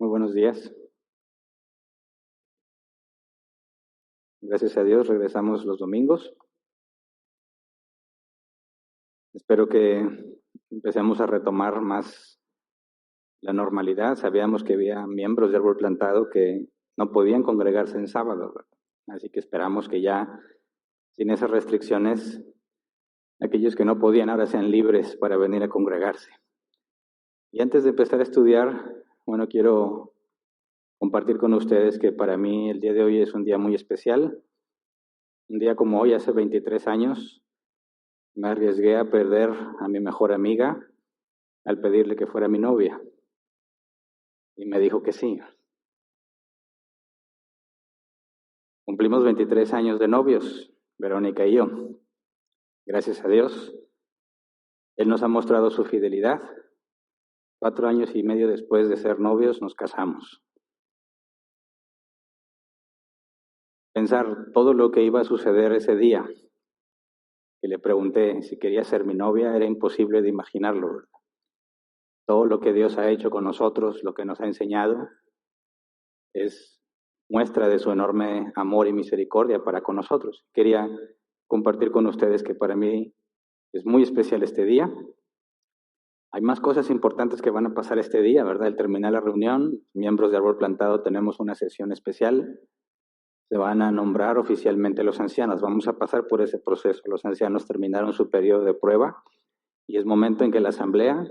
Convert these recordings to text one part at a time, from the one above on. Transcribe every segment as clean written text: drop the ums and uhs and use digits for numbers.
Muy buenos días. Gracias a Dios regresamos los domingos. Espero que empecemos a retomar más la normalidad. Sabíamos que había miembros de Árbol Plantado que no podían congregarse en sábado, ¿verdad? Así que esperamos que ya, sin esas restricciones, aquellos que no podían ahora sean libres para venir a congregarse. Y antes de empezar a estudiar, quiero compartir con ustedes que para mí el día de hoy es un día muy especial. Un día como hoy, hace 23 años, me arriesgué a perder a mi mejor amiga al pedirle que fuera mi novia. Y me dijo que sí. Cumplimos 23 años de novios, Verónica y yo. Gracias a Dios, Él nos ha mostrado su fidelidad. 4 años y medio después de ser novios, nos casamos. Pensar todo lo que iba a suceder ese día, que le pregunté si quería ser mi novia, era imposible de imaginarlo, ¿verdad? Todo lo que Dios ha hecho con nosotros, lo que nos ha enseñado, es muestra de su enorme amor y misericordia para con nosotros. Quería compartir con ustedes que para mí es muy especial este día. Hay más cosas importantes que van a pasar este día, ¿verdad? Al terminar la reunión, miembros de Árbol Plantado, tenemos una sesión especial. Se van a nombrar oficialmente los ancianos. Vamos a pasar por ese proceso. Los ancianos terminaron su periodo de prueba y es momento en que la asamblea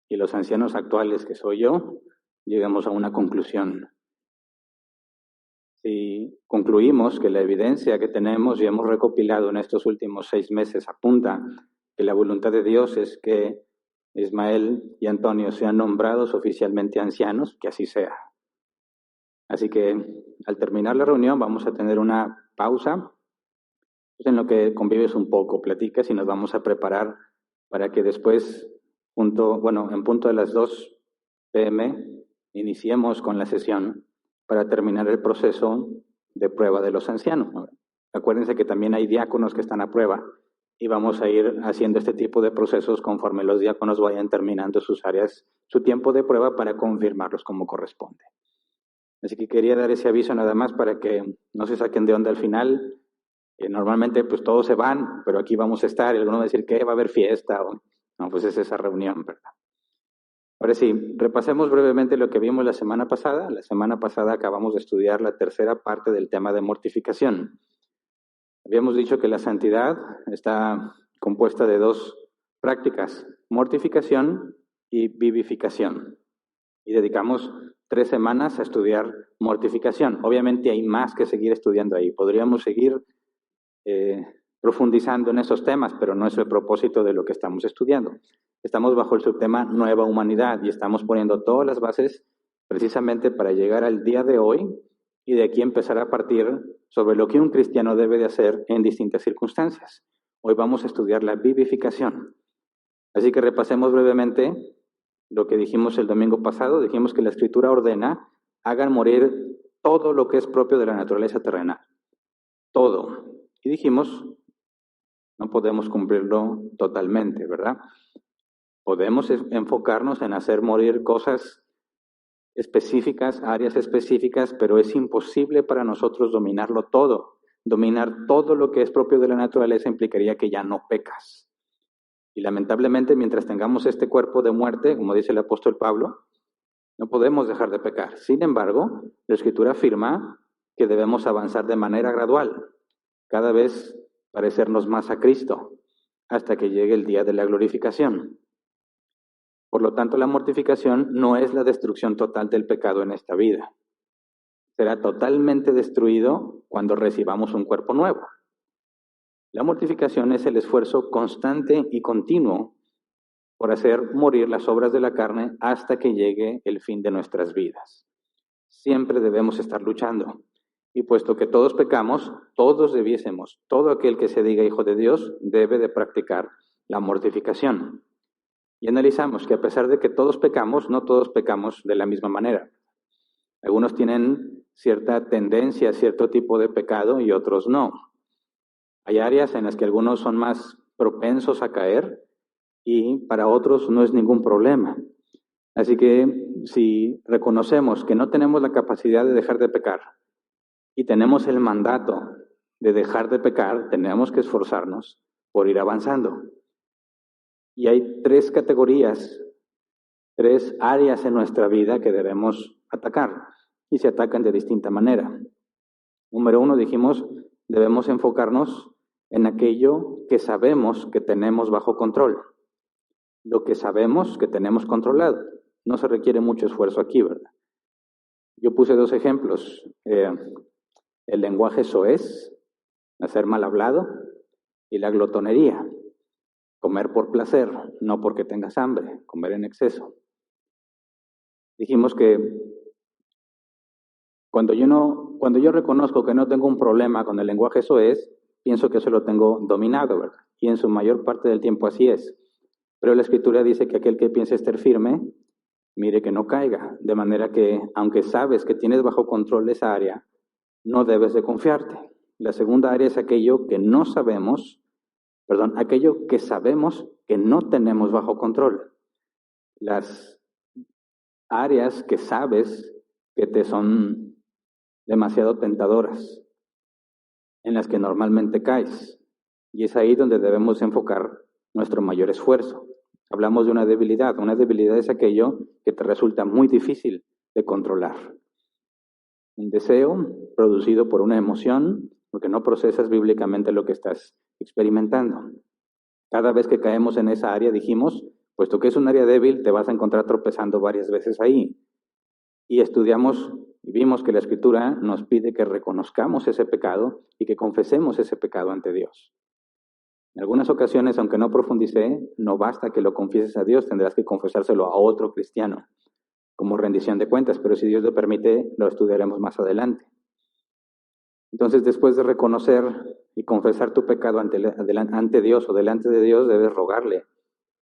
y los ancianos actuales, que soy yo, llegamos a una conclusión. Si concluimos que la evidencia que tenemos y hemos recopilado en estos últimos 6 meses apunta que la voluntad de Dios es que Ismael y Antonio sean nombrados oficialmente ancianos, que así sea. Así que al terminar la reunión vamos a tener una pausa en lo que convives un poco, platicas y nos vamos a preparar para que después, en punto de las 2 p.m., iniciemos con la sesión para terminar el proceso de prueba de los ancianos. Acuérdense que también hay diáconos que están a prueba y vamos a ir haciendo este tipo de procesos conforme los diáconos vayan terminando sus áreas, su tiempo de prueba para confirmarlos como corresponde. Así que quería dar ese aviso nada más para que no se saquen de onda al final. Normalmente pues todos se van, pero aquí vamos a estar y alguno va a decir que va a haber fiesta o no, pues es esa reunión, ¿verdad? Ahora sí, repasemos brevemente lo que vimos la semana pasada. La semana pasada acabamos de estudiar la tercera parte del tema de mortificación. Habíamos dicho que la santidad está compuesta de 2 prácticas, mortificación y vivificación. Y dedicamos 3 semanas a estudiar mortificación. Obviamente hay más que seguir estudiando ahí. Podríamos seguir profundizando en esos temas, pero no es el propósito de lo que estamos estudiando. Estamos bajo el subtema Nueva Humanidad y estamos poniendo todas las bases precisamente para llegar al día de hoy y de aquí empezar a partir sobre lo que un cristiano debe de hacer en distintas circunstancias. Hoy vamos a estudiar la vivificación. Así que repasemos brevemente lo que dijimos el domingo pasado. Dijimos que la Escritura ordena, hagan morir todo lo que es propio de la naturaleza terrenal. Todo. Y dijimos, no podemos cumplirlo totalmente, ¿verdad? Podemos enfocarnos en hacer morir cosas específicas, áreas específicas, pero es imposible para nosotros dominarlo todo. Dominar todo lo que es propio de la naturaleza implicaría que ya no pecas. Y lamentablemente, mientras tengamos este cuerpo de muerte, como dice el apóstol Pablo, no podemos dejar de pecar. Sin embargo, la Escritura afirma que debemos avanzar de manera gradual, cada vez parecernos más a Cristo, hasta que llegue el día de la glorificación. Por lo tanto, la mortificación no es la destrucción total del pecado en esta vida. Será totalmente destruido cuando recibamos un cuerpo nuevo. La mortificación es el esfuerzo constante y continuo por hacer morir las obras de la carne hasta que llegue el fin de nuestras vidas. Siempre debemos estar luchando. Y puesto que todos pecamos, todo aquel que se diga hijo de Dios debe de practicar la mortificación. Y analizamos que a pesar de que todos pecamos, no todos pecamos de la misma manera. Algunos tienen cierta tendencia a cierto tipo de pecado y otros no. Hay áreas en las que algunos son más propensos a caer y para otros no es ningún problema. Así que si reconocemos que no tenemos la capacidad de dejar de pecar y tenemos el mandato de dejar de pecar, tenemos que esforzarnos por ir avanzando. Y hay 3 categorías, 3 áreas en nuestra vida que debemos atacar y se atacan de distinta manera. Número 1, dijimos, debemos enfocarnos en aquello que sabemos que tenemos bajo control. Lo que sabemos que tenemos controlado. No se requiere mucho esfuerzo aquí, ¿verdad? Yo puse 2 ejemplos. El lenguaje soez, hacer mal hablado, y la glotonería, comer por placer, no porque tengas hambre, comer en exceso. Dijimos que cuando yo reconozco que no tengo un problema con el lenguaje soez, pienso que eso lo tengo dominado, ¿verdad? Y en su mayor parte del tiempo así es. Pero la Escritura dice que aquel que piense estar firme, mire que no caiga. De manera que, aunque sabes que tienes bajo control esa área, no debes de confiarte. La segunda área es aquello que no sabemos, aquello que sabemos que no tenemos bajo control. Las áreas que sabes que te son demasiado tentadoras, en las que normalmente caes. Y es ahí donde debemos enfocar nuestro mayor esfuerzo. Hablamos de una debilidad. Una debilidad es aquello que te resulta muy difícil de controlar. Un deseo producido por una emoción, porque no procesas bíblicamente lo que estás experimentando. Cada vez que caemos en esa área, dijimos, puesto que es un área débil, te vas a encontrar tropezando varias veces ahí. Y estudiamos y vimos que la Escritura nos pide que reconozcamos ese pecado y que confesemos ese pecado ante Dios. En algunas ocasiones, aunque no profundicé, no basta que lo confieses a Dios, tendrás que confesárselo a otro cristiano, como rendición de cuentas, pero si Dios lo permite, lo estudiaremos más adelante. Entonces, después de reconocer y confesar tu pecado ante Dios o delante de Dios, debes rogarle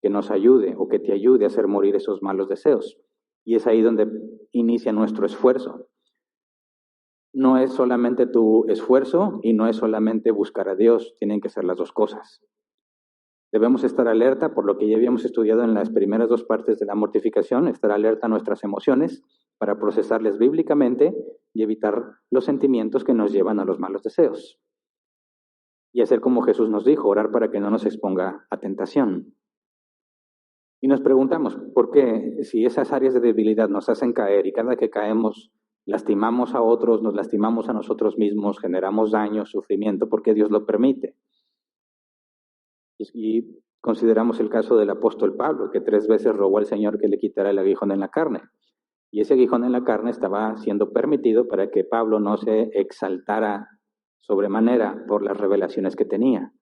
que nos ayude o que te ayude a hacer morir esos malos deseos. Y es ahí donde inicia nuestro esfuerzo. No es solamente tu esfuerzo y no es solamente buscar a Dios, tienen que ser las 2 cosas. Debemos estar alerta, por lo que ya habíamos estudiado en las primeras 2 partes de la mortificación, estar alerta a nuestras emociones para procesarles bíblicamente y evitar los sentimientos que nos llevan a los malos deseos. Y hacer como Jesús nos dijo, orar para que no nos exponga a tentación. Y nos preguntamos, ¿por qué si esas áreas de debilidad nos hacen caer y cada que caemos lastimamos a otros, nos lastimamos a nosotros mismos, generamos daño, sufrimiento? ¿Por qué Dios lo permite? Y consideramos el caso del apóstol Pablo, que 3 veces rogó al Señor que le quitara el aguijón en la carne. Y ese aguijón en la carne estaba siendo permitido para que Pablo no se exaltara sobremanera por las revelaciones que tenía.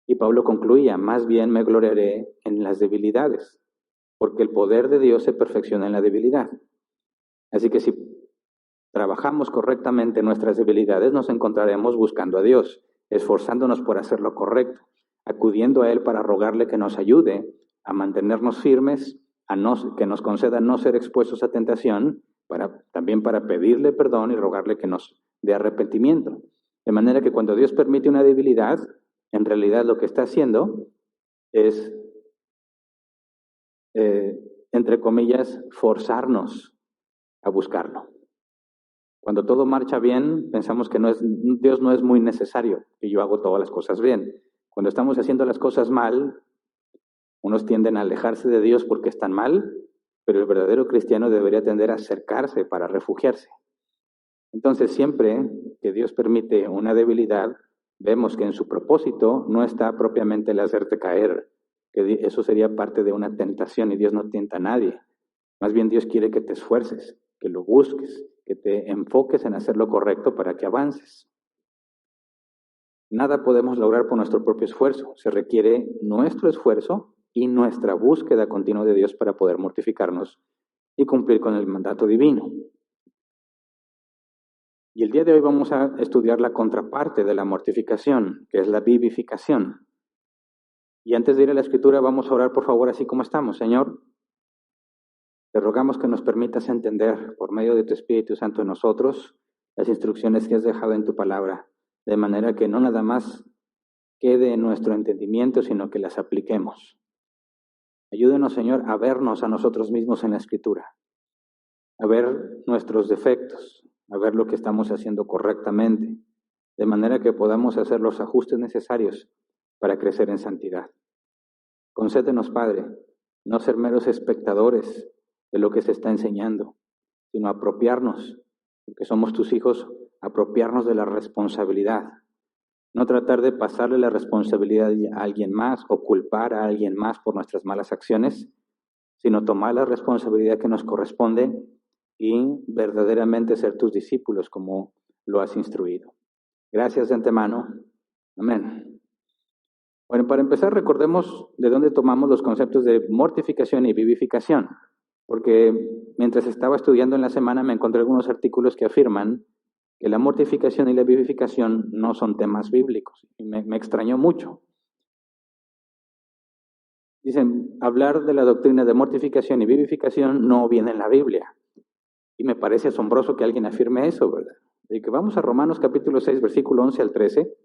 Y Pablo concluía, más bien me gloriaré en las debilidades, porque el poder de Dios se perfecciona en la debilidad. Así que si trabajamos correctamente nuestras debilidades, nos encontraremos buscando a Dios, esforzándonos por hacer lo correcto, acudiendo a Él para rogarle que nos ayude a mantenernos firmes, que nos conceda no ser expuestos a tentación, también para pedirle perdón y rogarle que nos dé arrepentimiento. De manera que cuando Dios permite una debilidad, en realidad lo que está haciendo es, entre comillas, forzarnos a buscarlo. Cuando todo marcha bien, pensamos que Dios no es muy necesario, que yo hago todas las cosas bien. Cuando estamos haciendo las cosas mal, unos tienden a alejarse de Dios porque están mal, pero el verdadero cristiano debería tender a acercarse para refugiarse. Entonces, siempre que Dios permite una debilidad, vemos que en su propósito no está propiamente el hacerte caer, que eso sería parte de una tentación y Dios no tienta a nadie. Más bien Dios quiere que te esfuerces, que lo busques, que te enfoques en hacer lo correcto para que avances. Nada podemos lograr por nuestro propio esfuerzo. Se requiere nuestro esfuerzo y nuestra búsqueda continua de Dios para poder mortificarnos y cumplir con el mandato divino. Y el día de hoy vamos a estudiar la contraparte de la mortificación, que es la vivificación. Y antes de ir a la Escritura, vamos a orar, por favor, así como estamos. Señor, te rogamos que nos permitas entender, por medio de tu Espíritu Santo en nosotros, las instrucciones que has dejado en tu palabra, de manera que no nada más quede en nuestro entendimiento, sino que las apliquemos. Ayúdenos, Señor, a vernos a nosotros mismos en la Escritura, a ver nuestros defectos, a ver lo que estamos haciendo correctamente, de manera que podamos hacer los ajustes necesarios para crecer en santidad. Concédenos, Padre, no ser meros espectadores de lo que se está enseñando, sino apropiarnos, porque somos tus hijos, apropiarnos de la responsabilidad. No tratar de pasarle la responsabilidad a alguien más o culpar a alguien más por nuestras malas acciones, sino tomar la responsabilidad que nos corresponde y verdaderamente ser tus discípulos como lo has instruido. Gracias de antemano. Amén. Bueno, para empezar, recordemos de dónde tomamos los conceptos de mortificación y vivificación, porque mientras estaba estudiando en la semana me encontré algunos artículos que afirman que la mortificación y la vivificación no son temas bíblicos, y me extrañó mucho. Dicen, hablar de la doctrina de mortificación y vivificación no viene en la Biblia, y me parece asombroso que alguien afirme eso, ¿verdad? Y que vamos a Romanos capítulo 6, versículo 11 al 13.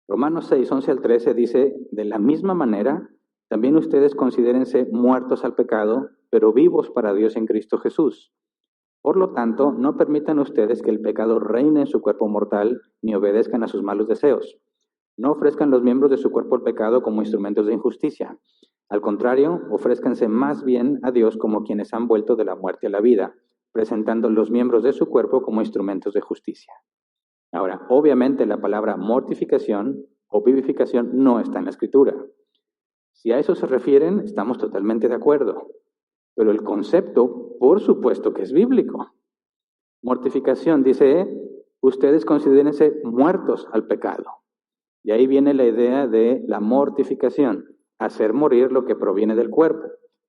Romanos 6, 11 al 13 dice, de la misma manera, también ustedes considérense muertos al pecado, pero vivos para Dios en Cristo Jesús. Por lo tanto, no permitan ustedes que el pecado reine en su cuerpo mortal, ni obedezcan a sus malos deseos. No ofrezcan los miembros de su cuerpo al pecado como instrumentos de injusticia. Al contrario, ofrézcanse más bien a Dios como quienes han vuelto de la muerte a la vida, presentando los miembros de su cuerpo como instrumentos de justicia. Ahora, obviamente la palabra mortificación o vivificación no está en la Escritura. Si a eso se refieren, estamos totalmente de acuerdo. Pero el concepto, por supuesto que es bíblico. Mortificación, dice, ustedes considérense muertos al pecado. Y ahí viene la idea de la mortificación, hacer morir lo que proviene del cuerpo.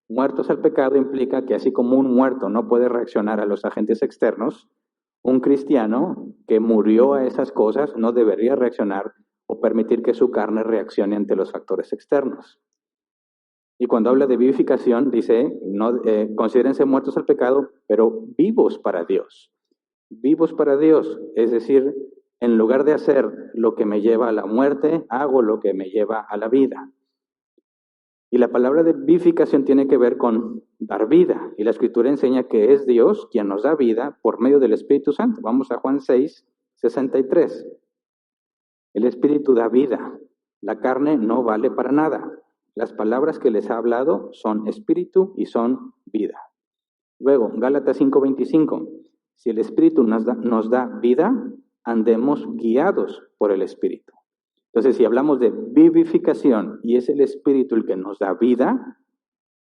Muertos al pecado implica que así como un muerto no puede reaccionar a los agentes externos, un cristiano que murió a esas cosas no debería reaccionar o permitir que su carne reaccione ante los factores externos. Y cuando habla de vivificación, dice, no, considérense muertos al pecado, pero vivos para Dios. Vivos para Dios, es decir, en lugar de hacer lo que me lleva a la muerte, hago lo que me lleva a la vida. Y la palabra de vivificación tiene que ver con dar vida. Y la Escritura enseña que es Dios quien nos da vida por medio del Espíritu Santo. Vamos a Juan 6, 63. El Espíritu da vida. La carne no vale para nada. Las palabras que les ha hablado son espíritu y son vida. Luego, Gálatas 5:25. Si el Espíritu nos da vida, andemos guiados por el Espíritu. Entonces, si hablamos de vivificación y es el Espíritu el que nos da vida,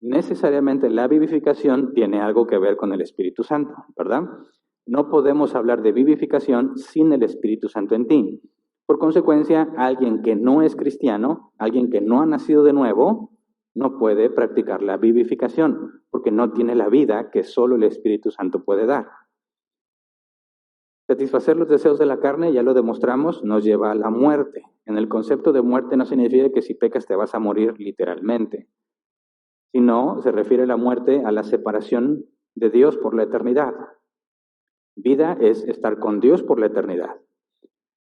necesariamente la vivificación tiene algo que ver con el Espíritu Santo, ¿verdad? No podemos hablar de vivificación sin el Espíritu Santo en ti. Por consecuencia, alguien que no es cristiano, alguien que no ha nacido de nuevo, no puede practicar la vivificación, porque no tiene la vida que solo el Espíritu Santo puede dar. Satisfacer los deseos de la carne, ya lo demostramos, nos lleva a la muerte. En el concepto de muerte no significa que si pecas te vas a morir literalmente, sino se refiere a la muerte a la separación de Dios por la eternidad. Vida es estar con Dios por la eternidad.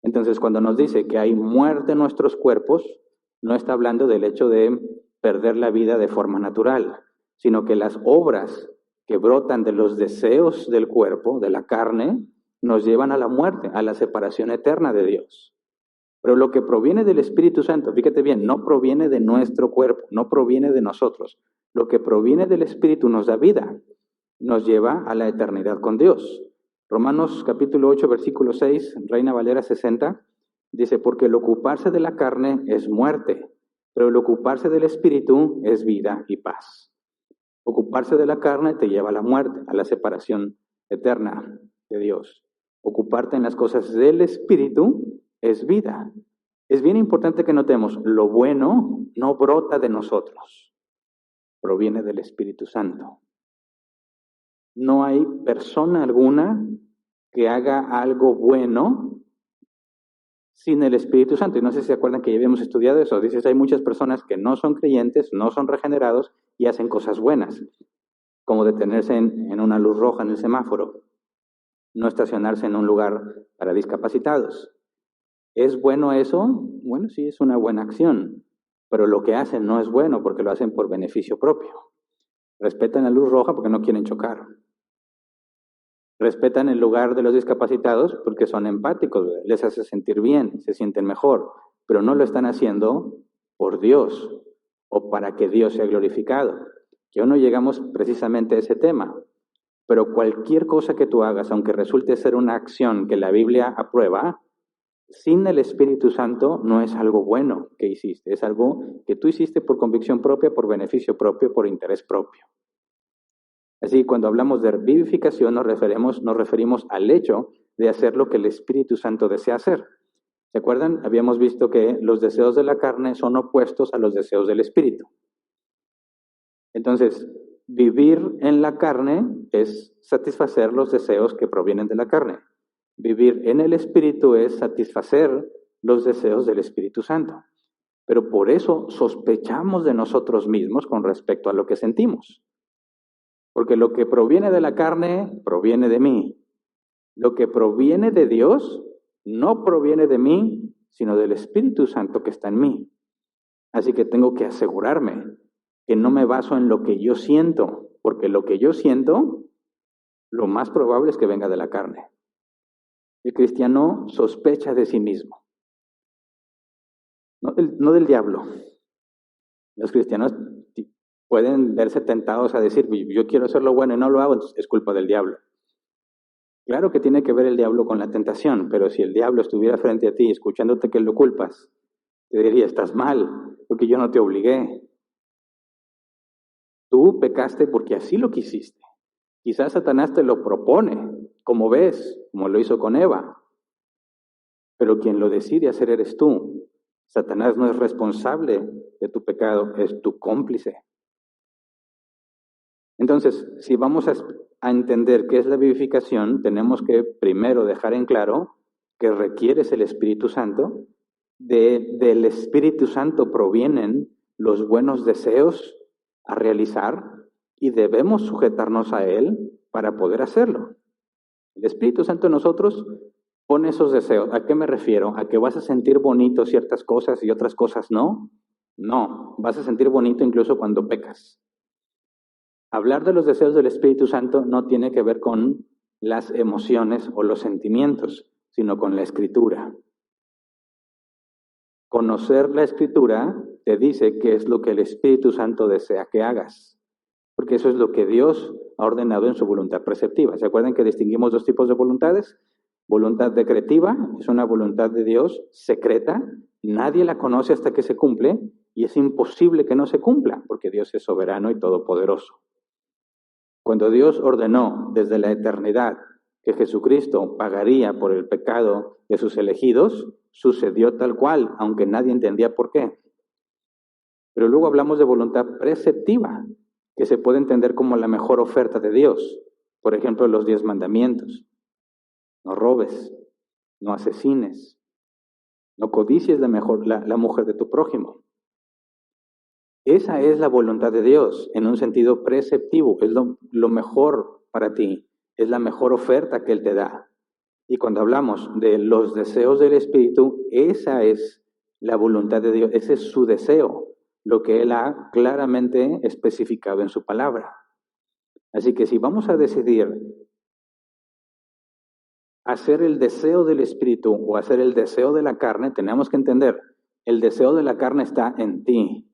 Entonces, cuando nos dice que hay muerte en nuestros cuerpos, no está hablando del hecho de perder la vida de forma natural, sino que las obras que brotan de los deseos del cuerpo, de la carne, nos llevan a la muerte, a la separación eterna de Dios. Pero lo que proviene del Espíritu Santo, fíjate bien, no proviene de nuestro cuerpo, no proviene de nosotros. Lo que proviene del Espíritu nos da vida, nos lleva a la eternidad con Dios. Romanos capítulo 8, versículo 6, Reina Valera 60, dice, porque el ocuparse de la carne es muerte, pero el ocuparse del Espíritu es vida y paz. Ocuparse de la carne te lleva a la muerte, a la separación eterna de Dios. Ocuparte en las cosas del Espíritu es vida. Es bien importante que notemos, lo bueno no brota de nosotros, proviene del Espíritu Santo. No hay persona alguna que haga algo bueno sin el Espíritu Santo. Y no sé si se acuerdan que ya habíamos estudiado eso. Dices, hay muchas personas que no son creyentes, no son regenerados y hacen cosas buenas, como detenerse en una luz roja en el semáforo, no estacionarse en un lugar para discapacitados. ¿Es bueno eso? Bueno, sí, es una buena acción. pero lo que hacen no es bueno porque lo hacen por beneficio propio. Respetan la luz roja porque no quieren chocar. Respetan el lugar de los discapacitados porque son empáticos, les hace sentir bien, se sienten mejor, pero no lo están haciendo por Dios o para que Dios sea glorificado. Que hoy no llegamos precisamente a ese tema, pero cualquier cosa que tú hagas, aunque resulte ser una acción que la Biblia aprueba, sin el Espíritu Santo no es algo bueno que hiciste, es algo que tú hiciste por convicción propia, por beneficio propio, por interés propio. Así, cuando hablamos de vivificación nos referimos al hecho de hacer lo que el Espíritu Santo desea hacer. ¿Se acuerdan? Habíamos visto que los deseos de la carne son opuestos a los deseos del Espíritu. Entonces, vivir en la carne es satisfacer los deseos que provienen de la carne. Vivir en el Espíritu es satisfacer los deseos del Espíritu Santo. Pero por eso sospechamos de nosotros mismos con respecto a lo que sentimos. Porque lo que proviene de la carne proviene de mí. Lo que proviene de Dios no proviene de mí, sino del Espíritu Santo que está en mí. Así que tengo que asegurarme que no me baso en lo que yo siento, porque lo que yo siento, lo más probable es que venga de la carne. El cristiano sospecha de sí mismo, no del diablo. Los cristianos pueden verse tentados a decir, yo quiero hacer lo bueno y no lo hago, entonces es culpa del diablo. Claro que tiene que ver el diablo con la tentación, pero si el diablo estuviera frente a ti escuchándote que lo culpas, te diría, estás mal, porque yo no te obligué. Tú pecaste porque así lo quisiste. Quizás Satanás te lo propone, como ves, como lo hizo con Eva. Pero quien lo decide hacer eres tú. Satanás no es responsable de tu pecado, es tu cómplice. Entonces, si vamos a entender qué es la vivificación, tenemos que primero dejar en claro que requieres el Espíritu Santo. Del Espíritu Santo provienen los buenos deseos a realizar y debemos sujetarnos a Él para poder hacerlo. El Espíritu Santo en nosotros pone esos deseos. ¿A qué me refiero? ¿A que vas a sentir bonito ciertas cosas y otras cosas no? No, vas a sentir bonito incluso cuando pecas. Hablar de los deseos del Espíritu Santo no tiene que ver con las emociones o los sentimientos, sino con la Escritura. Conocer la Escritura te dice qué es lo que el Espíritu Santo desea que hagas, porque eso es lo que Dios ha ordenado en su voluntad preceptiva. ¿Se acuerdan que distinguimos dos tipos de voluntades? Voluntad decretiva, es una voluntad de Dios secreta, nadie la conoce hasta que se cumple, y es imposible que no se cumpla, porque Dios es soberano y todopoderoso. Cuando Dios ordenó desde la eternidad que Jesucristo pagaría por el pecado de sus elegidos, sucedió tal cual, aunque nadie entendía por qué. Pero luego hablamos de voluntad preceptiva, que se puede entender como la mejor oferta de Dios. Por ejemplo, los 10 mandamientos. No robes, no asesines, no codicies la mujer de tu prójimo. Esa es la voluntad de Dios en un sentido preceptivo, es lo mejor para ti, es la mejor oferta que Él te da. Y cuando hablamos de los deseos del Espíritu, esa es la voluntad de Dios, ese es su deseo, lo que Él ha claramente especificado en su palabra. Así que si vamos a decidir hacer el deseo del Espíritu o hacer el deseo de la carne, tenemos que entender, el deseo de la carne está en ti.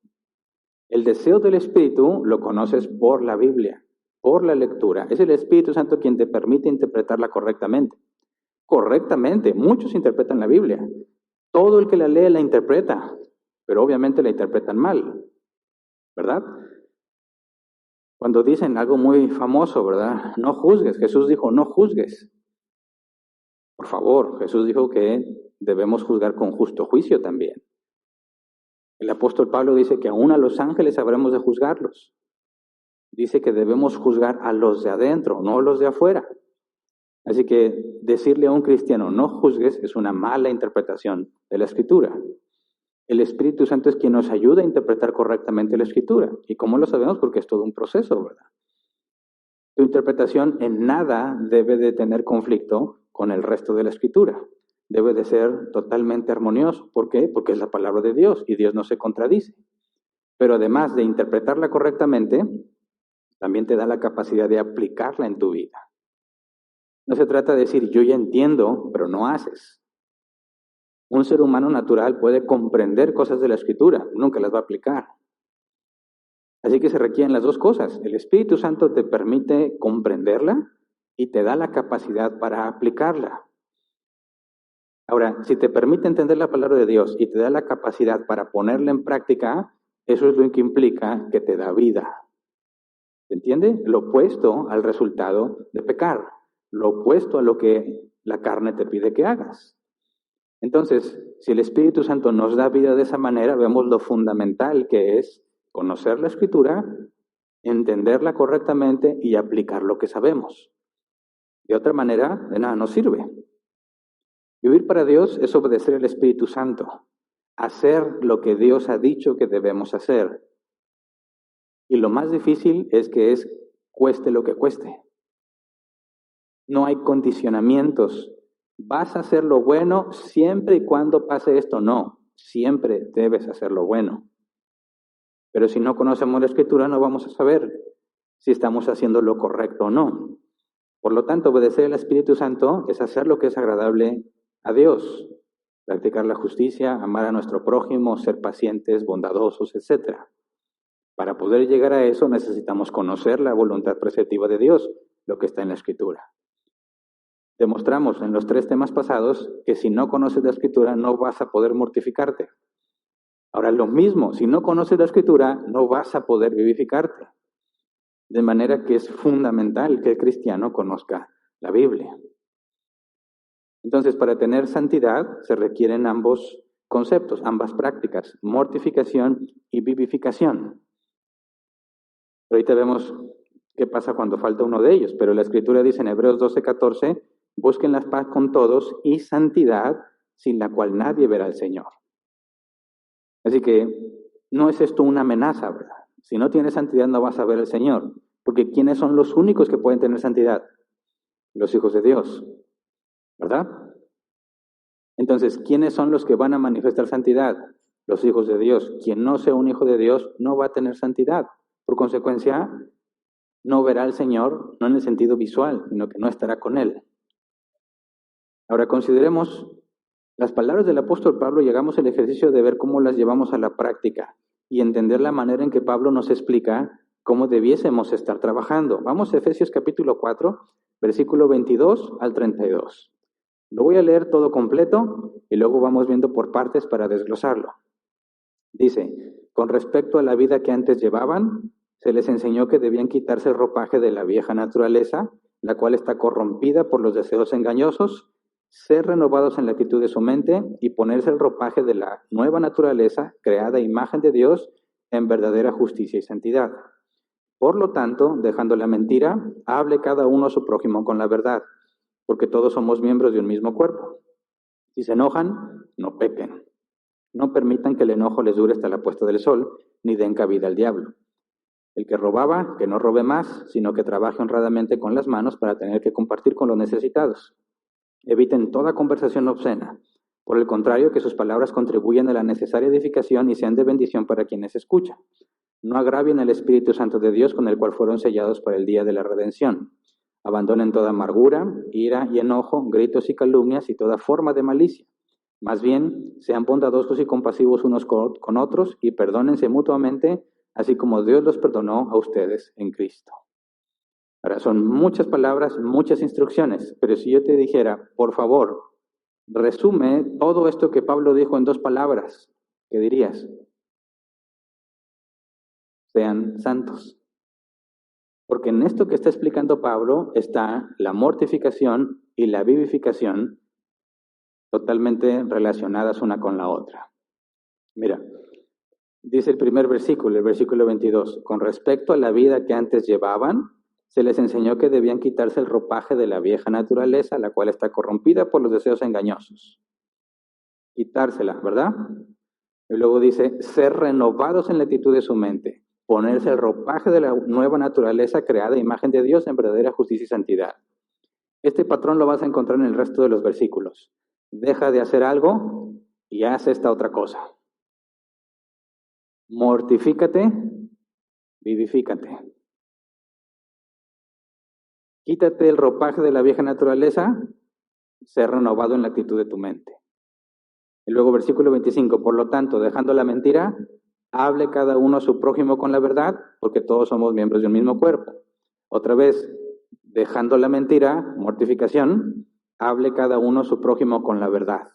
El deseo del Espíritu lo conoces por la Biblia, por la lectura. Es el Espíritu Santo quien te permite interpretarla correctamente. Correctamente, muchos interpretan la Biblia. Todo el que la lee la interpreta, pero obviamente la interpretan mal, ¿verdad? Cuando dicen algo muy famoso, ¿verdad? No juzgues. Jesús dijo, no juzgues. Por favor, Jesús dijo que debemos juzgar con justo juicio también. El apóstol Pablo dice que aún a los ángeles habremos de juzgarlos. Dice que debemos juzgar a los de adentro, no a los de afuera. Así que decirle a un cristiano no juzgues es una mala interpretación de la Escritura. El Espíritu Santo es quien nos ayuda a interpretar correctamente la Escritura. ¿Y cómo lo sabemos? Porque es todo un proceso, ¿verdad? Tu interpretación en nada debe de tener conflicto con el resto de la Escritura. Debe de ser totalmente armonioso. ¿Por qué? Porque es la palabra de Dios y Dios no se contradice. Pero además de interpretarla correctamente, también te da la capacidad de aplicarla en tu vida. No se trata de decir, yo ya entiendo, pero no haces. Un ser humano natural puede comprender cosas de la Escritura, nunca las va a aplicar. Así que se requieren las dos cosas. El Espíritu Santo te permite comprenderla y te da la capacidad para aplicarla. Ahora, si te permite entender la palabra de Dios y te da la capacidad para ponerla en práctica, eso es lo que implica que te da vida. ¿Se entiende? Lo opuesto al resultado de pecar, lo opuesto a lo que la carne te pide que hagas. Entonces, si el Espíritu Santo nos da vida de esa manera, vemos lo fundamental que es conocer la Escritura, entenderla correctamente y aplicar lo que sabemos. De otra manera, de nada nos sirve. Vivir para Dios es obedecer al Espíritu Santo, hacer lo que Dios ha dicho que debemos hacer. Y lo más difícil es que cueste lo que cueste. No hay condicionamientos. ¿Vas a hacer lo bueno siempre y cuando pase esto? No, siempre debes hacer lo bueno. Pero si no conocemos la Escritura, no vamos a saber si estamos haciendo lo correcto o no. Por lo tanto, obedecer al Espíritu Santo es hacer lo que es agradable a Dios, practicar la justicia, amar a nuestro prójimo, ser pacientes, bondadosos, etc. Para poder llegar a eso necesitamos conocer la voluntad preceptiva de Dios, lo que está en la Escritura. Demostramos en los 3 temas pasados que si no conoces la Escritura no vas a poder mortificarte. Ahora lo mismo, si no conoces la Escritura no vas a poder vivificarte. De manera que es fundamental que el cristiano conozca la Biblia. Entonces, para tener santidad se requieren ambos conceptos, ambas prácticas, mortificación y vivificación. Ahorita vemos qué pasa cuando falta uno de ellos, pero la Escritura dice en Hebreos 12:14, busquen la paz con todos y santidad, sin la cual nadie verá al Señor. Así que no es esto una amenaza, ¿verdad? Si no tienes santidad no vas a ver al Señor, porque ¿quiénes son los únicos que pueden tener santidad? Los hijos de Dios, ¿verdad? Entonces, ¿quiénes son los que van a manifestar santidad? Los hijos de Dios. Quien no sea un hijo de Dios no va a tener santidad. Por consecuencia, no verá al Señor, no en el sentido visual, sino que no estará con Él. Ahora consideremos las palabras del apóstol Pablo, llegamos al ejercicio de ver cómo las llevamos a la práctica y entender la manera en que Pablo nos explica cómo debiésemos estar trabajando. Vamos a Efesios capítulo 4, versículo 22 al 32. Lo voy a leer todo completo y luego vamos viendo por partes para desglosarlo. Dice, con respecto a la vida que antes llevaban, se les enseñó que debían quitarse el ropaje de la vieja naturaleza, la cual está corrompida por los deseos engañosos, ser renovados en la actitud de su mente y ponerse el ropaje de la nueva naturaleza, creada a imagen de Dios, en verdadera justicia y santidad. Por lo tanto, dejando la mentira, hable cada uno a su prójimo con la verdad, porque todos somos miembros de un mismo cuerpo. Si se enojan, no pequen. No permitan que el enojo les dure hasta la puesta del sol, ni den cabida al diablo. El que robaba, que no robe más, sino que trabaje honradamente con las manos para tener que compartir con los necesitados. Eviten toda conversación obscena. Por el contrario, que sus palabras contribuyan a la necesaria edificación y sean de bendición para quienes escuchan. No agravien el Espíritu Santo de Dios con el cual fueron sellados para el día de la redención. Abandonen toda amargura, ira y enojo, gritos y calumnias y toda forma de malicia. Más bien, sean bondadosos y compasivos unos con otros y perdónense mutuamente, así como Dios los perdonó a ustedes en Cristo. Ahora, son muchas palabras, muchas instrucciones, pero si yo te dijera, por favor, resume todo esto que Pablo dijo en 2 palabras, ¿qué dirías? Sean santos. Porque en esto que está explicando Pablo está la mortificación y la vivificación totalmente relacionadas una con la otra. Mira, dice el primer versículo, el versículo 22, con respecto a la vida que antes llevaban, se les enseñó que debían quitarse el ropaje de la vieja naturaleza, la cual está corrompida por los deseos engañosos. Quitársela, ¿verdad? Y luego dice, ser renovados en la actitud de su mente, ponerse el ropaje de la nueva naturaleza creada a imagen de Dios en verdadera justicia y santidad. Este patrón lo vas a encontrar en el resto de los versículos. Deja de hacer algo y haz esta otra cosa. Mortifícate, vivifícate. Quítate el ropaje de la vieja naturaleza, sé renovado en la actitud de tu mente. Y luego versículo 25, por lo tanto, dejando la mentira, hable cada uno a su prójimo con la verdad, porque todos somos miembros de un mismo cuerpo. Otra vez, dejando la mentira, mortificación, hable cada uno a su prójimo con la verdad,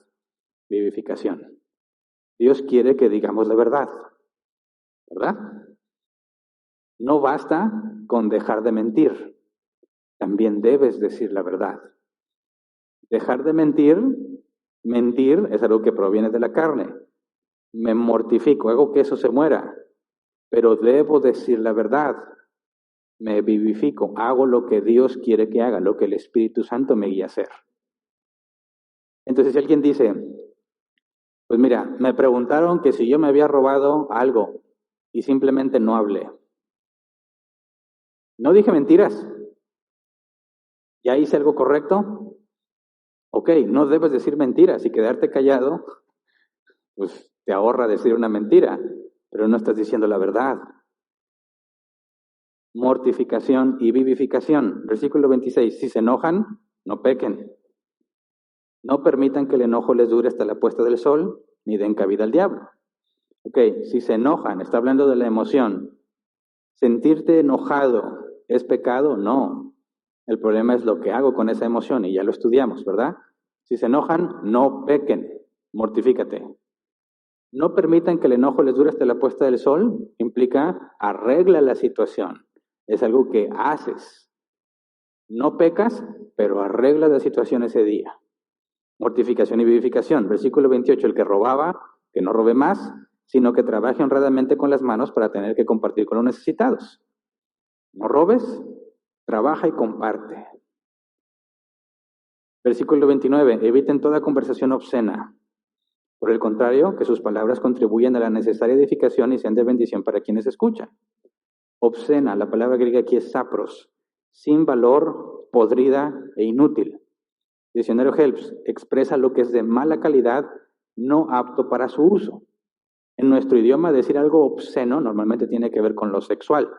vivificación. Dios quiere que digamos la verdad, ¿verdad? No basta con dejar de mentir, también debes decir la verdad. Dejar de mentir es algo que proviene de la carne. Me mortifico, hago que eso se muera, pero debo decir la verdad. Me vivifico, hago lo que Dios quiere que haga, lo que el Espíritu Santo me guía a hacer. Entonces, si alguien dice, pues mira, me preguntaron que si yo me había robado algo y simplemente no hablé. No dije mentiras. ¿Ya hice algo correcto? Ok, no debes decir mentiras y quedarte callado, pues te ahorra decir una mentira, pero no estás diciendo la verdad. Mortificación y vivificación. Versículo 26, si se enojan, no pequen. No permitan que el enojo les dure hasta la puesta del sol, ni den cabida al diablo. Ok, si se enojan, está hablando de la emoción. ¿Sentirte enojado es pecado? No. El problema es lo que hago con esa emoción y ya lo estudiamos, ¿verdad? Si se enojan, no pequen, mortifícate. No permitan que el enojo les dure hasta la puesta del sol, implica arregla la situación. Es algo que haces. No pecas, pero arregla la situación ese día. Mortificación y vivificación. Versículo 28, el que robaba, que no robe más, sino que trabaje honradamente con las manos para tener que compartir con los necesitados. No robes, trabaja y comparte. Versículo 29, eviten toda conversación obscena. Por el contrario, que sus palabras contribuyan a la necesaria edificación y sean de bendición para quienes escuchan. Obscena, la palabra griega aquí es sapros, sin valor, podrida e inútil. Diccionario Helps expresa lo que es de mala calidad, no apto para su uso. En nuestro idioma, decir algo obsceno normalmente tiene que ver con lo sexual,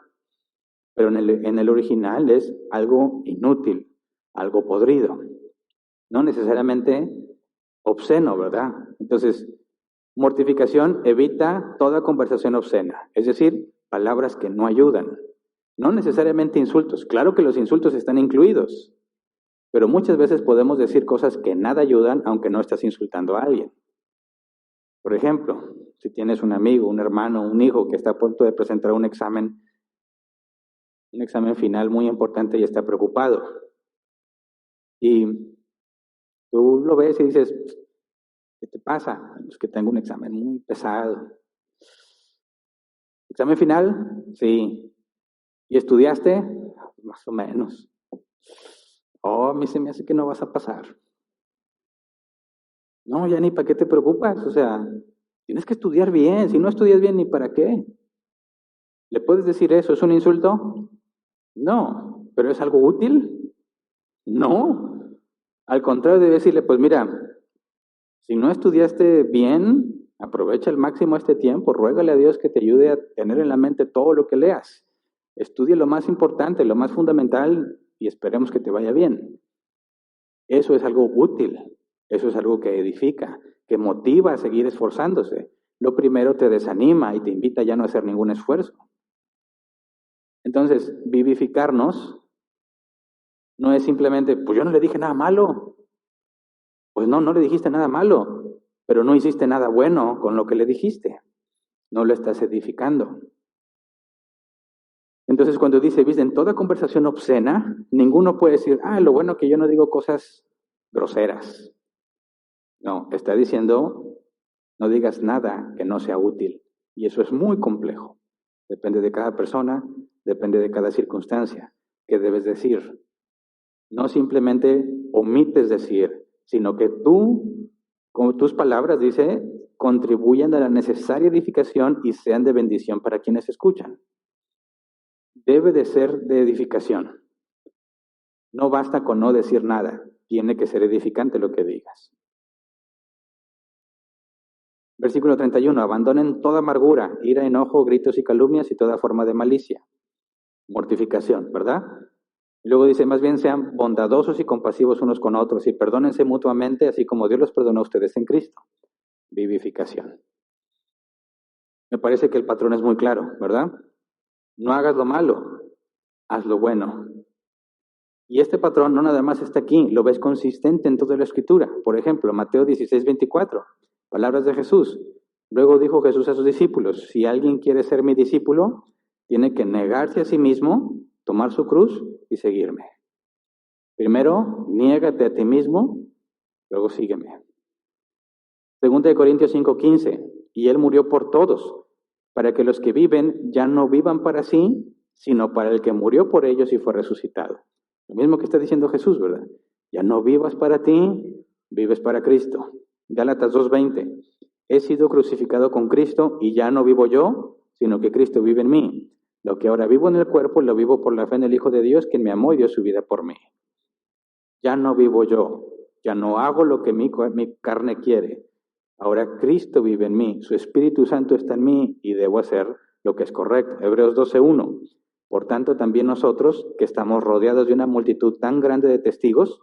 pero en el original es algo inútil, algo podrido. No necesariamente obsceno, ¿verdad? Entonces, mortificación evita toda conversación obscena, es decir, palabras que no ayudan. No necesariamente insultos, claro que los insultos están incluidos, pero muchas veces podemos decir cosas que nada ayudan aunque no estás insultando a alguien. Por ejemplo, si tienes un amigo, un hermano, un hijo que está a punto de presentar un examen final muy importante y está preocupado, y tú lo ves y dices, ¿qué te pasa? Es que tengo un examen muy pesado. ¿Examen final? Sí. ¿Y estudiaste? Más o menos. Oh, a mí se me hace que no vas a pasar. No, ya ni para qué te preocupas. O sea, tienes que estudiar bien. Si no estudias bien, ni para qué. ¿Le puedes decir eso? ¿Es un insulto? No. ¿Pero es algo útil? No. Al contrario, debe decirle, pues mira, si no estudiaste bien, aprovecha al máximo este tiempo, ruégale a Dios que te ayude a tener en la mente todo lo que leas. Estudia lo más importante, lo más fundamental y esperemos que te vaya bien. Eso es algo útil, eso es algo que edifica, que motiva a seguir esforzándose. Lo primero te desanima y te invita ya no a hacer ningún esfuerzo. Entonces, vivificarnos no es simplemente, pues yo no le dije nada malo. Pues no, no le dijiste nada malo, pero no hiciste nada bueno con lo que le dijiste. No lo estás edificando. Entonces, cuando dice, viste, en toda conversación obscena, ninguno puede decir, lo bueno que yo no digo cosas groseras. No, está diciendo, no digas nada que no sea útil. Y eso es muy complejo. Depende de cada persona, depende de cada circunstancia. ¿Qué debes decir? No simplemente omites decir, sino que tú, con tus palabras, dice, contribuyan a la necesaria edificación y sean de bendición para quienes escuchan. Debe de ser de edificación. No basta con no decir nada, tiene que ser edificante lo que digas. Versículo 31, abandonen toda amargura, ira, enojo, gritos y calumnias y toda forma de malicia. Mortificación, ¿verdad? Y luego dice, más bien sean bondadosos y compasivos unos con otros y perdónense mutuamente, así como Dios los perdonó a ustedes en Cristo. Vivificación. Me parece que el patrón es muy claro, ¿verdad? No hagas lo malo, haz lo bueno. Y este patrón no nada más está aquí, lo ves consistente en toda la Escritura. Por ejemplo, Mateo 16:24, palabras de Jesús. Luego dijo Jesús a sus discípulos, si alguien quiere ser mi discípulo, tiene que negarse a sí mismo, tomar su cruz y seguirme. Primero, niégate a ti mismo, luego sígueme. Segunda de Corintios 5:15, y Él murió por todos, para que los que viven ya no vivan para sí, sino para el que murió por ellos y fue resucitado. Lo mismo que está diciendo Jesús, ¿verdad? Ya no vivas para ti, vives para Cristo. Gálatas 2:20, he sido crucificado con Cristo y ya no vivo yo, sino que Cristo vive en mí. Lo que ahora vivo en el cuerpo, lo vivo por la fe en el Hijo de Dios, quien me amó y dio su vida por mí. Ya no vivo yo, ya no hago lo que mi carne quiere. Ahora Cristo vive en mí, su Espíritu Santo está en mí y debo hacer lo que es correcto. Hebreos 12:1. Por tanto, también nosotros, que estamos rodeados de una multitud tan grande de testigos,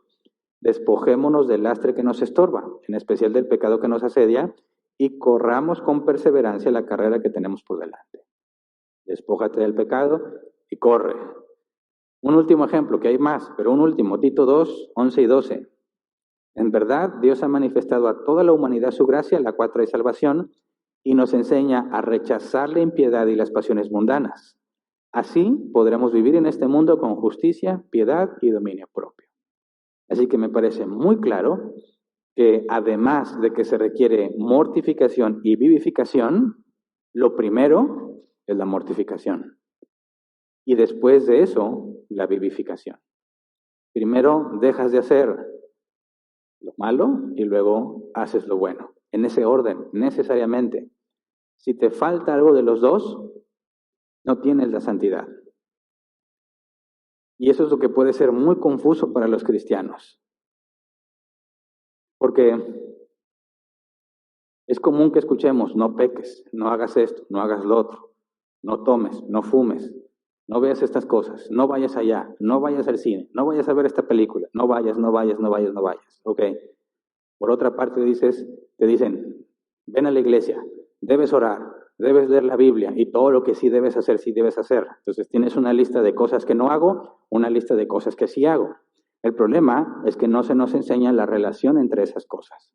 despojémonos del lastre que nos estorba, en especial del pecado que nos asedia, y corramos con perseverancia la carrera que tenemos por delante. Despójate del pecado y corre. Un último ejemplo, que hay más, pero un último, Tito 2:11 y 12. En verdad, Dios ha manifestado a toda la humanidad su gracia, la cual trae salvación, y nos enseña a rechazar la impiedad y las pasiones mundanas. Así podremos vivir en este mundo con justicia, piedad y dominio propio. Así que me parece muy claro que además de que se requiere mortificación y vivificación, lo primero es la mortificación. Y después de eso, la vivificación. Primero dejas de hacer lo malo y luego haces lo bueno. En ese orden, necesariamente. Si te falta algo de los dos, no tienes la santidad. Y eso es lo que puede ser muy confuso para los cristianos. Porque es común que escuchemos, no peques, no hagas esto, no hagas lo otro, no tomes, no fumes, no veas estas cosas, no vayas allá, no vayas al cine, no vayas a ver esta película, no vayas, no vayas, no vayas, no vayas. Ok. Por otra parte te dicen, ven a la iglesia, debes orar, debes leer la Biblia y todo lo que sí debes hacer. Entonces tienes una lista de cosas que no hago, una lista de cosas que sí hago. El problema es que no se nos enseña la relación entre esas cosas.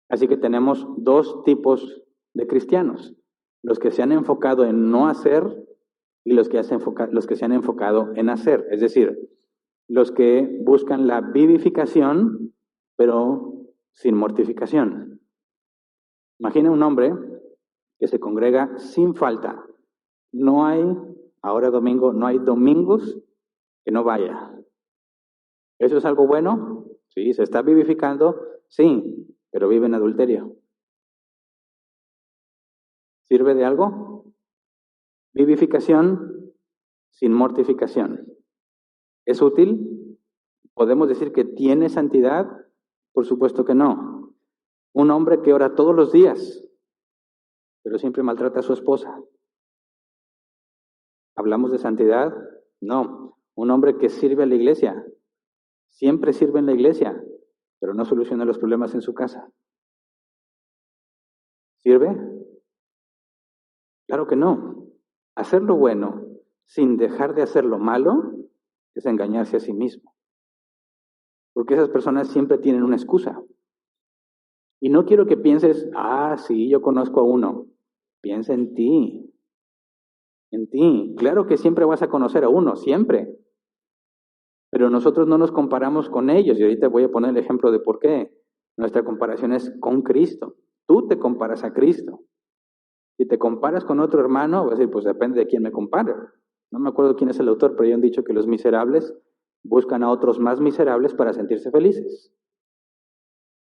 Así que tenemos dos tipos de cristianos, los que se han enfocado en no hacer y los que se han enfocado en hacer. Es decir, los que buscan la vivificación, pero sin mortificación. Imagina un hombre que se congrega sin falta. No hay, ahora domingo, no hay domingos que no vaya. ¿Eso es algo bueno? Sí, se está vivificando, sí, pero vive en adulterio. ¿Sirve de algo? Vivificación sin mortificación. ¿Es útil? ¿Podemos decir que tiene santidad? Por supuesto que no. Un hombre que ora todos los días, pero siempre maltrata a su esposa. ¿Hablamos de santidad? No. Un hombre que sirve a la iglesia, siempre sirve en la iglesia, pero no soluciona los problemas en su casa. ¿Sirve? Claro que no. Hacer lo bueno sin dejar de hacer lo malo es engañarse a sí mismo. Porque esas personas siempre tienen una excusa. Y no quiero que pienses, sí, yo conozco a uno. Piensa en ti. En ti. Claro que siempre vas a conocer a uno, siempre. Pero nosotros no nos comparamos con ellos. Y ahorita voy a poner el ejemplo de por qué. Nuestra comparación es con Cristo. Tú te comparas a Cristo. Si te comparas con otro hermano, vas a decir, pues depende de quién me compare. No me acuerdo quién es el autor, pero ya han dicho que los miserables buscan a otros más miserables para sentirse felices.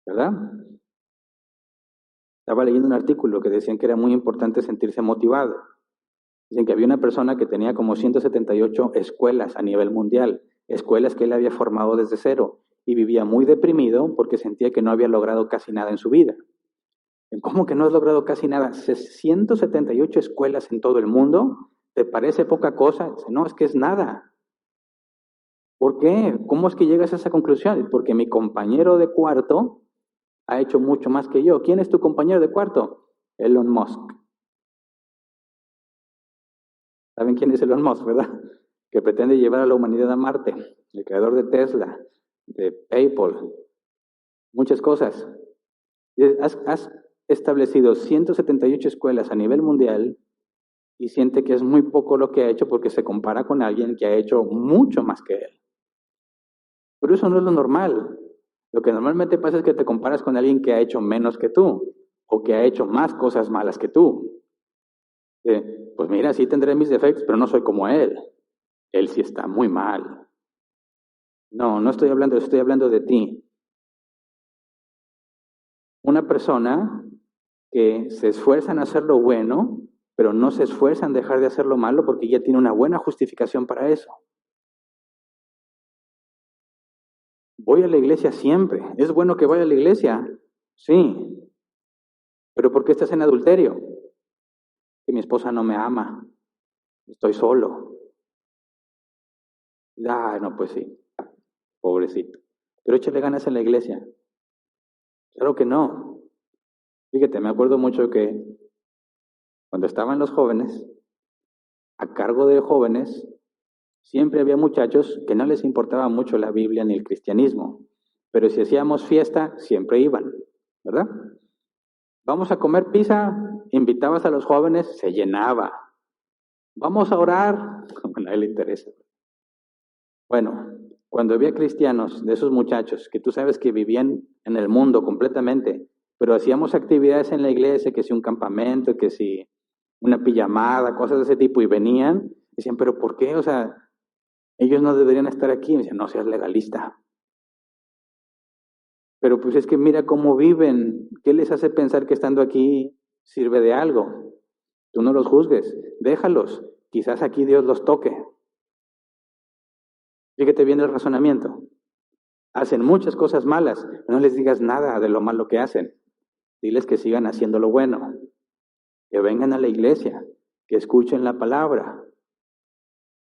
¿Verdad? Estaba leyendo un artículo que decían que era muy importante sentirse motivado. Dicen que había una persona que tenía como 178 escuelas a nivel mundial, escuelas que él había formado desde cero, y vivía muy deprimido porque sentía que no había logrado casi nada en su vida. ¿Cómo que no has logrado casi nada? 178 escuelas en todo el mundo. ¿Te parece poca cosa? Dice, no, es que es nada. ¿Por qué? ¿Cómo es que llegas a esa conclusión? Porque mi compañero de cuarto ha hecho mucho más que yo. ¿Quién es tu compañero de cuarto? Elon Musk. ¿Saben quién es Elon Musk, verdad? Que pretende llevar a la humanidad a Marte. El creador de Tesla, de PayPal, muchas cosas. Has establecido 178 escuelas a nivel mundial y siente que es muy poco lo que ha hecho porque se compara con alguien que ha hecho mucho más que él. Pero eso no es lo normal. Lo que normalmente pasa es que te comparas con alguien que ha hecho menos que tú o que ha hecho más cosas malas que tú. Pues mira, sí tendré mis defectos, pero no soy como él. Él sí está muy mal. No, no estoy hablando de eso, estoy hablando de ti. Una persona que se esfuerza en hacer lo bueno, pero no se esfuerza en dejar de hacer lo malo porque ya tiene una buena justificación para eso. Voy a la iglesia siempre. ¿Es bueno que vaya a la iglesia? Sí. ¿Pero por qué estás en adulterio? Que mi esposa no me ama. Estoy solo. Ah, no, pues sí. Pobrecito. Pero échale ganas en la iglesia. Claro que no. Fíjate, me acuerdo mucho que cuando estaban los jóvenes, a cargo de jóvenes, siempre había muchachos que no les importaba mucho la Biblia ni el cristianismo. Pero si hacíamos fiesta, siempre iban, ¿verdad? Vamos a comer pizza, invitabas a los jóvenes, se llenaba. Vamos a orar, a nadie le interesa. Bueno, cuando había cristianos de esos muchachos que tú sabes que vivían en el mundo completamente, pero hacíamos actividades en la iglesia, que si un campamento, que si una pijamada, cosas de ese tipo, y venían, decían, pero ¿por qué? O sea, ellos no deberían estar aquí. Y decían, no seas legalista. Pero pues es que mira cómo viven, ¿qué les hace pensar que estando aquí sirve de algo? Tú no los juzgues, déjalos, quizás aquí Dios los toque. Fíjate bien el razonamiento. Hacen muchas cosas malas, no les digas nada de lo malo que hacen. Diles que sigan haciendo lo bueno, que vengan a la iglesia, que escuchen la palabra.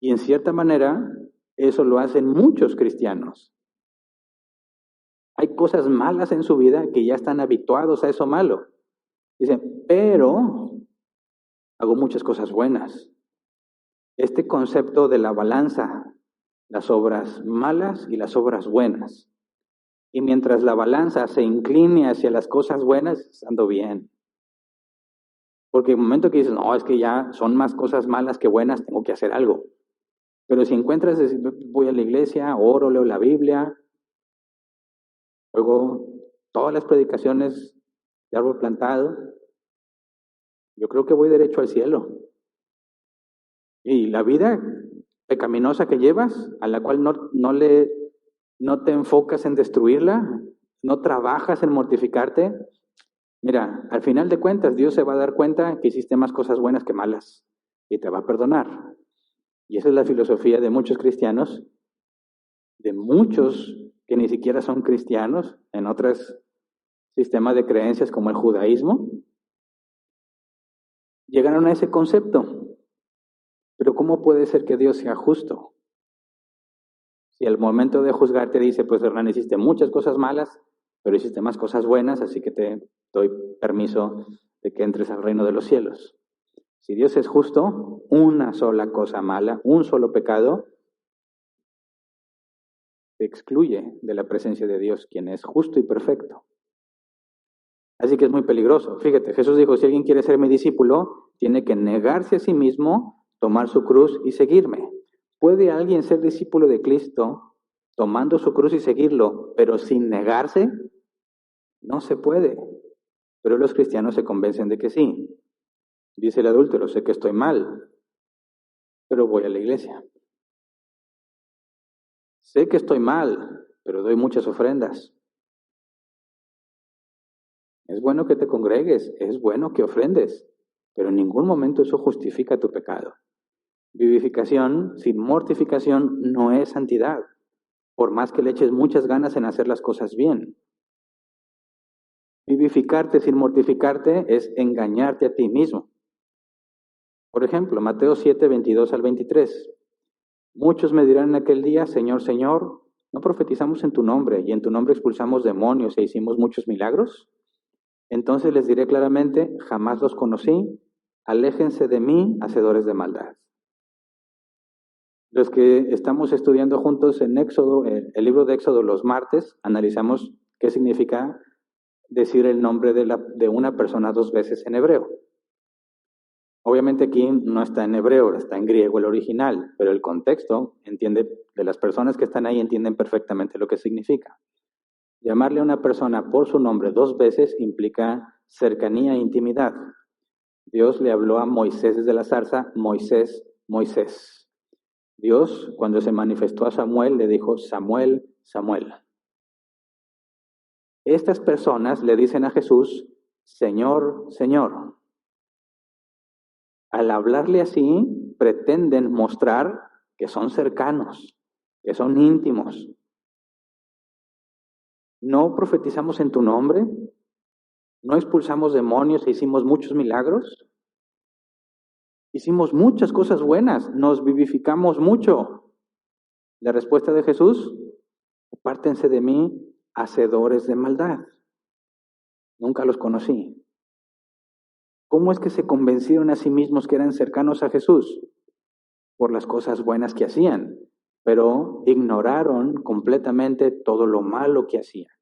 Y en cierta manera, eso lo hacen muchos cristianos. Hay cosas malas en su vida que ya están habituados a eso malo. Dicen, pero hago muchas cosas buenas. Este concepto de la balanza, las obras malas y las obras buenas. Y mientras la balanza se incline hacia las cosas buenas, ando bien. Porque el momento que dices, no, es que ya son más cosas malas que buenas, tengo que hacer algo. Pero si encuentras, voy a la iglesia, oro, leo la Biblia, luego todas las predicaciones de árbol plantado, yo creo que voy derecho al cielo. Y la vida pecaminosa que llevas, a la cual no te enfocas en destruirla, no trabajas en mortificarte, mira, al final de cuentas Dios se va a dar cuenta que hiciste más cosas buenas que malas y te va a perdonar. Y esa es la filosofía de muchos cristianos, de muchos que ni siquiera son cristianos, en otros sistemas de creencias como el judaísmo, llegaron a ese concepto. Pero ¿cómo puede ser que Dios sea justo? Si al momento de juzgar te dice, pues Hernán, hiciste muchas cosas malas, pero hiciste más cosas buenas, así que te doy permiso de que entres al reino de los cielos. Si Dios es justo, una sola cosa mala, un solo pecado, te excluye de la presencia de Dios, quien es justo y perfecto. Así que es muy peligroso. Fíjate, Jesús dijo, si alguien quiere ser mi discípulo, tiene que negarse a sí mismo, tomar su cruz y seguirme. ¿Puede alguien ser discípulo de Cristo tomando su cruz y seguirlo, pero sin negarse? No se puede. Pero los cristianos se convencen de que sí. Dice el adúltero, sé que estoy mal, pero voy a la iglesia. Sé que estoy mal, pero doy muchas ofrendas. Es bueno que te congregues, es bueno que ofrendes, pero en ningún momento eso justifica tu pecado. Vivificación sin mortificación no es santidad, por más que le eches muchas ganas en hacer las cosas bien. Vivificarte sin mortificarte es engañarte a ti mismo. Por ejemplo, Mateo 7, 22 al 23. Muchos me dirán en aquel día, Señor, Señor, ¿no profetizamos en tu nombre y en tu nombre expulsamos demonios e hicimos muchos milagros? Entonces les diré claramente, jamás los conocí, aléjense de mí, hacedores de maldad. Los que estamos estudiando juntos en Éxodo, el libro de Éxodo los martes, analizamos qué significa decir el nombre de una persona 2 veces en hebreo. Obviamente aquí no está en hebreo, está en griego el original, pero el contexto de las personas que están ahí entienden perfectamente lo que significa. Llamarle a una persona por su nombre 2 veces implica cercanía e intimidad. Dios le habló a Moisés desde la zarza, Moisés, Moisés. Dios, cuando se manifestó a Samuel, le dijo, Samuel, Samuel. Estas personas le dicen a Jesús, Señor, Señor. Al hablarle así, pretenden mostrar que son cercanos, que son íntimos. ¿No profetizamos en tu nombre? ¿No expulsamos demonios e hicimos muchos milagros? Hicimos muchas cosas buenas, nos vivificamos mucho. La respuesta de Jesús, apártense de mí, hacedores de maldad. Nunca los conocí. ¿Cómo es que se convencieron a sí mismos que eran cercanos a Jesús? Por las cosas buenas que hacían, pero ignoraron completamente todo lo malo que hacían.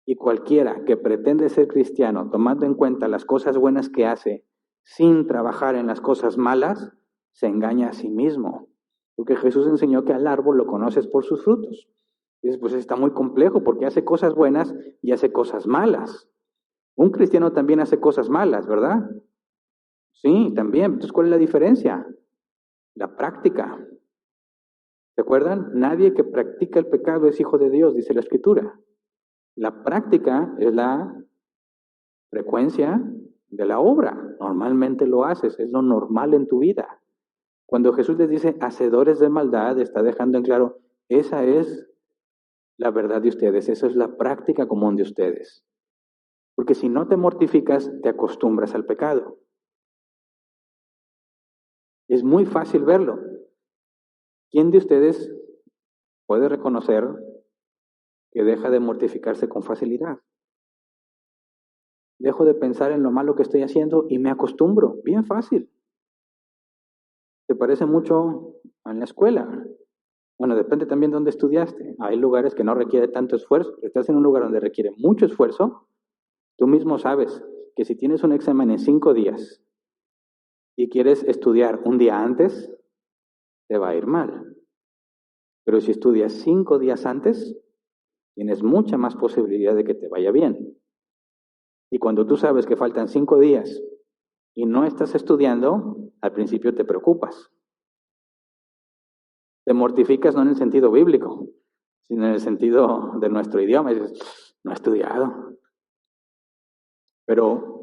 Y cualquiera que pretende ser cristiano tomando en cuenta las cosas buenas que hace sin trabajar en las cosas malas, se engaña a sí mismo. Porque Jesús enseñó que al árbol lo conoces por sus frutos. Y dices, pues está muy complejo porque hace cosas buenas y hace cosas malas. Un cristiano también hace cosas malas, ¿verdad? Sí, también. Entonces, ¿cuál es la diferencia? La práctica. ¿Se acuerdan? Nadie que practica el pecado es hijo de Dios, dice la Escritura. La práctica es la frecuencia de la obra. Normalmente lo haces, es lo normal en tu vida. Cuando Jesús les dice hacedores de maldad, está dejando en claro, esa es la verdad de ustedes, esa es la práctica común de ustedes. Porque si no te mortificas, te acostumbras al pecado. Es muy fácil verlo. ¿Quién de ustedes puede reconocer que deja de mortificarse con facilidad? Dejo de pensar en lo malo que estoy haciendo y me acostumbro. Bien fácil. ¿Te parece mucho en la escuela? Bueno, depende también de dónde estudiaste. Hay lugares que no requiere tanto esfuerzo. Estás en un lugar donde requiere mucho esfuerzo. Tú mismo sabes que si tienes un examen en 5 días y quieres estudiar un día antes, te va a ir mal. Pero si estudias 5 días antes, tienes mucha más posibilidad de que te vaya bien. Y cuando tú sabes que faltan 5 días y no estás estudiando, al principio te preocupas. Te mortificas no en el sentido bíblico, sino en el sentido de nuestro idioma. Y dices, no he estudiado. Pero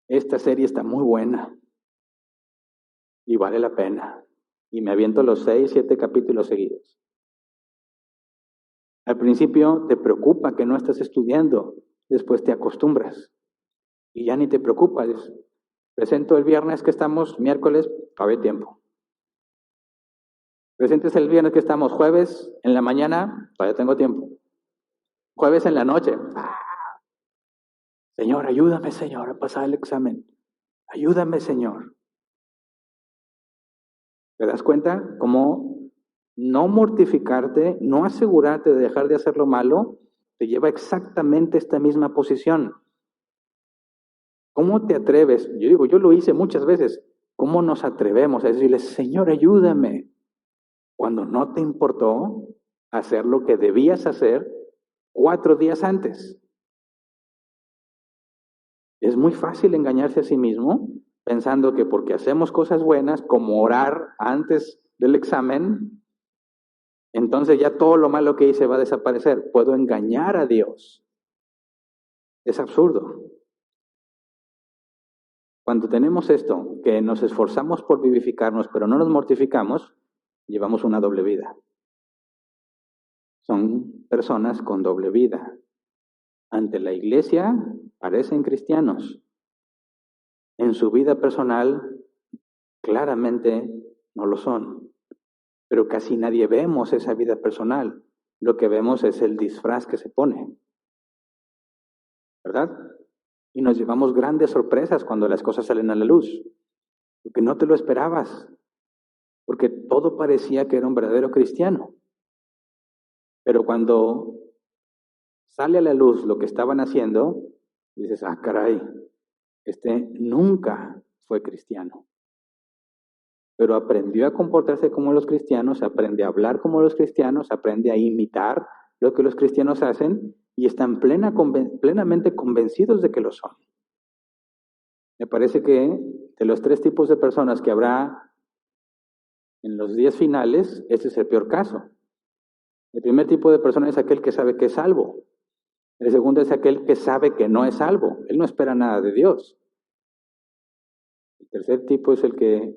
esta serie está muy buena y vale la pena. Y me aviento los 6, 7 capítulos seguidos. Al principio te preocupa que no estás estudiando, después te acostumbras y ya ni te preocupas. Presento el viernes que estamos, miércoles, todavía hay tiempo. Presentes el viernes que estamos, jueves en la mañana, todavía tengo tiempo. Jueves en la noche, Señor, ayúdame, Señor, a pasar el examen. Ayúdame, Señor. ¿Te das cuenta? Cómo no mortificarte, no asegurarte de dejar de hacer lo malo, te lleva exactamente a esta misma posición. ¿Cómo te atreves? Yo digo, yo lo hice muchas veces. ¿Cómo nos atrevemos a decirle, Señor, ayúdame? Cuando no te importó hacer lo que debías hacer 4 días antes. Es muy fácil engañarse a sí mismo pensando que porque hacemos cosas buenas, como orar antes del examen, entonces ya todo lo malo que hice va a desaparecer. Puedo engañar a Dios. Es absurdo. Cuando tenemos esto, que nos esforzamos por vivificarnos, pero no nos mortificamos, llevamos una doble vida. Son personas con doble vida. ante la iglesia parecen cristianos. En su vida personal, claramente no lo son. Pero casi nadie vemos esa vida personal. Lo que vemos es el disfraz que se pone, ¿verdad? Y nos llevamos grandes sorpresas cuando las cosas salen a la luz, porque no te lo esperabas, porque todo parecía que era un verdadero cristiano. Pero cuando sale a la luz lo que estaban haciendo, dices, ah, caray, este nunca fue cristiano. Pero aprendió a comportarse como los cristianos, aprende a hablar como los cristianos, aprende a imitar lo que los cristianos hacen y están plenamente convencidos de que lo son. Me parece que de los 3 tipos de personas que habrá en los días finales, este es el peor caso. El primer tipo de persona es aquel que sabe que es salvo. El segundo es aquel que sabe que no es salvo. Él no espera nada de Dios. El tercer tipo es el que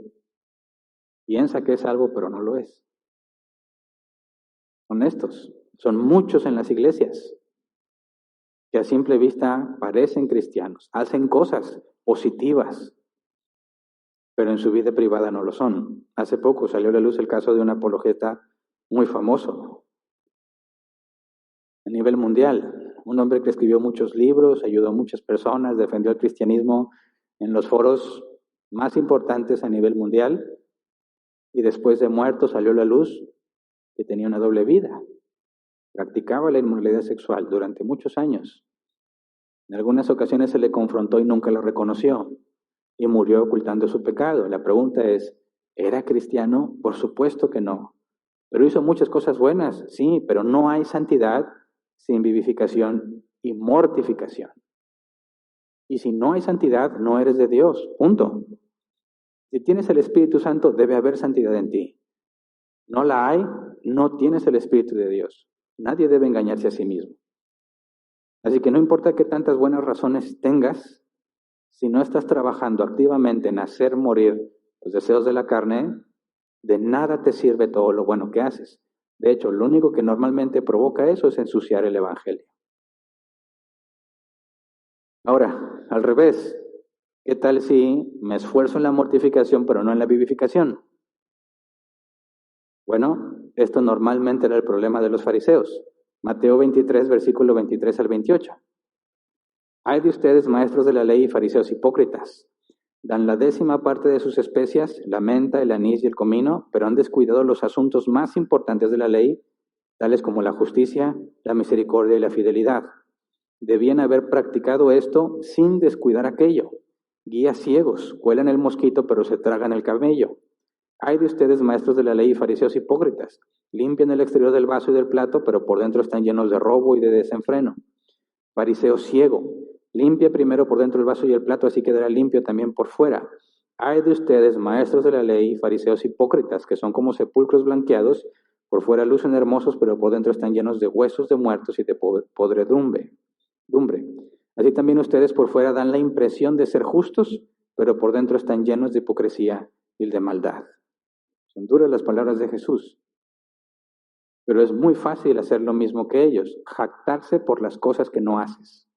piensa que es salvo, pero no lo es. Honestos. Son muchos en las iglesias que a simple vista parecen cristianos, hacen cosas positivas, pero en su vida privada no lo son. Hace poco salió a la luz el caso de un apologeta muy famoso a nivel mundial. Un hombre que escribió muchos libros, ayudó a muchas personas, defendió el cristianismo en los foros más importantes a nivel mundial, y después de muerto salió a la luz que tenía una doble vida. Practicaba la inmoralidad sexual durante muchos años. En algunas ocasiones se le confrontó y nunca lo reconoció, y murió ocultando su pecado. La pregunta es, ¿era cristiano? Por supuesto que no. Pero hizo muchas cosas buenas, sí, pero no hay santidad sin vivificación y mortificación. Y si no hay santidad, no eres de Dios, punto. Si tienes el Espíritu Santo, debe haber santidad en ti. No la hay, no tienes el Espíritu de Dios. Nadie debe engañarse a sí mismo. Así que no importa qué tantas buenas razones tengas, si no estás trabajando activamente en hacer morir los deseos de la carne, de nada te sirve todo lo bueno que haces. De hecho, lo único que normalmente provoca eso es ensuciar el Evangelio. Ahora, al revés, ¿qué tal si me esfuerzo en la mortificación pero no en la vivificación? Bueno, esto normalmente era el problema de los fariseos. Mateo 23, versículo 23 al 28. Ay de ustedes, maestros de la ley y fariseos hipócritas. Dan la 10ª parte de sus especias, la menta, el anís y el comino, pero han descuidado los asuntos más importantes de la ley, tales como la justicia, la misericordia y la fidelidad. Debían haber practicado esto sin descuidar aquello. Guías ciegos, cuelan el mosquito pero se tragan el camello. Ay de ustedes, maestros de la ley y fariseos hipócritas. Limpian el exterior del vaso y del plato, pero por dentro están llenos de robo y de desenfreno. Fariseo ciego, limpia primero por dentro el vaso y el plato, así quedará limpio también por fuera. Ay de ustedes, maestros de la ley y fariseos hipócritas, que son como sepulcros blanqueados, por fuera lucen hermosos, pero por dentro están llenos de huesos de muertos y de podredumbre. Así también ustedes por fuera dan la impresión de ser justos, pero por dentro están llenos de hipocresía y de maldad. Son duras las palabras de Jesús, pero es muy fácil hacer lo mismo que ellos, jactarse por las cosas que no haces.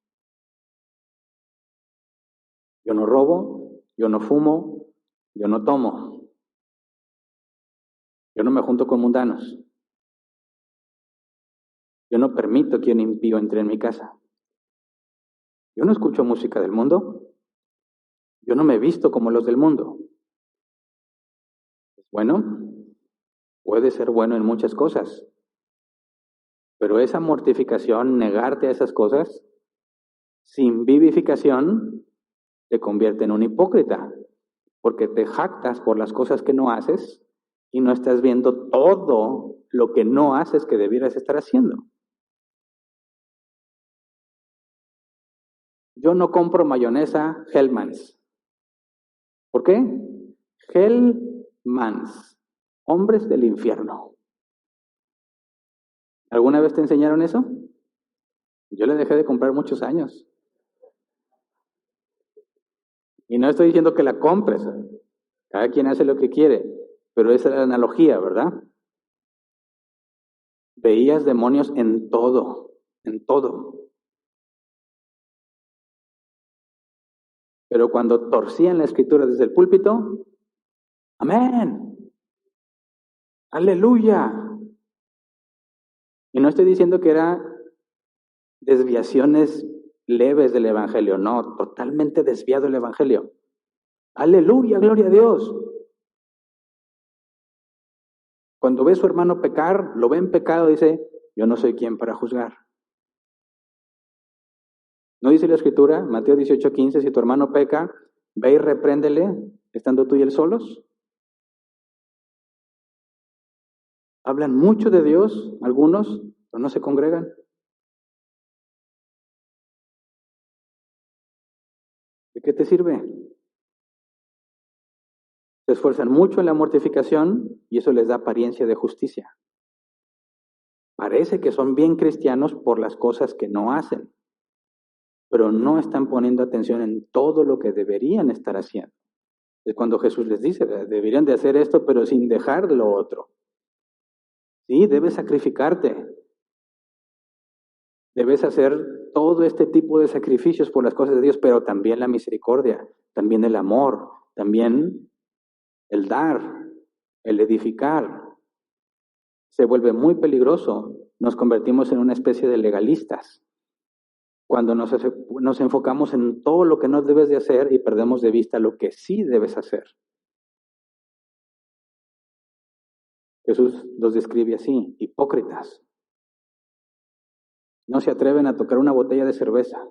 Yo no robo, yo no fumo, yo no tomo, yo no me junto con mundanos, yo no permito que un impío entre en mi casa, yo no escucho música del mundo, yo no me visto como los del mundo. Bueno, puede ser bueno en muchas cosas, pero esa mortificación, negarte a esas cosas, sin vivificación, te convierte en un hipócrita, porque te jactas por las cosas que no haces y no estás viendo todo lo que no haces que debieras estar haciendo. Yo no compro mayonesa Hellmann's. ¿Por qué? Hellmann's, hombres del infierno. ¿Alguna vez te enseñaron eso? Yo le dejé de comprar muchos años. Y no estoy diciendo que la compres. Cada quien hace lo que quiere. Pero esa es la analogía, ¿verdad? Veías demonios en todo, en todo. Pero cuando torcían la escritura desde el púlpito, amén, aleluya. Y no estoy diciendo que eran desviaciones leves del evangelio, no, totalmente desviado el evangelio. Aleluya, gloria a Dios. Cuando ve a su hermano pecar, lo ve en pecado, dice, yo no soy quien para juzgar. ¿No dice la escritura, Mateo 18:15, si tu hermano peca, ve y repréndele, estando tú y él solos? Hablan mucho de Dios, algunos, pero no se congregan. ¿De qué te sirve? Se esfuerzan mucho en la mortificación y eso les da apariencia de justicia. Parece que son bien cristianos por las cosas que no hacen, pero no están poniendo atención en todo lo que deberían estar haciendo. Es cuando Jesús les dice, deberían de hacer esto, pero sin dejar lo otro. Sí, debes sacrificarte. Debes hacer todo este tipo de sacrificios por las cosas de Dios, pero también la misericordia, también el amor, también el dar, el edificar. Se vuelve muy peligroso. Nos convertimos en una especie de legalistas. Cuando nos enfocamos en todo lo que no debes de hacer y perdemos de vista lo que sí debes hacer. Jesús los describe así, hipócritas. No se atreven a tocar una botella de cerveza.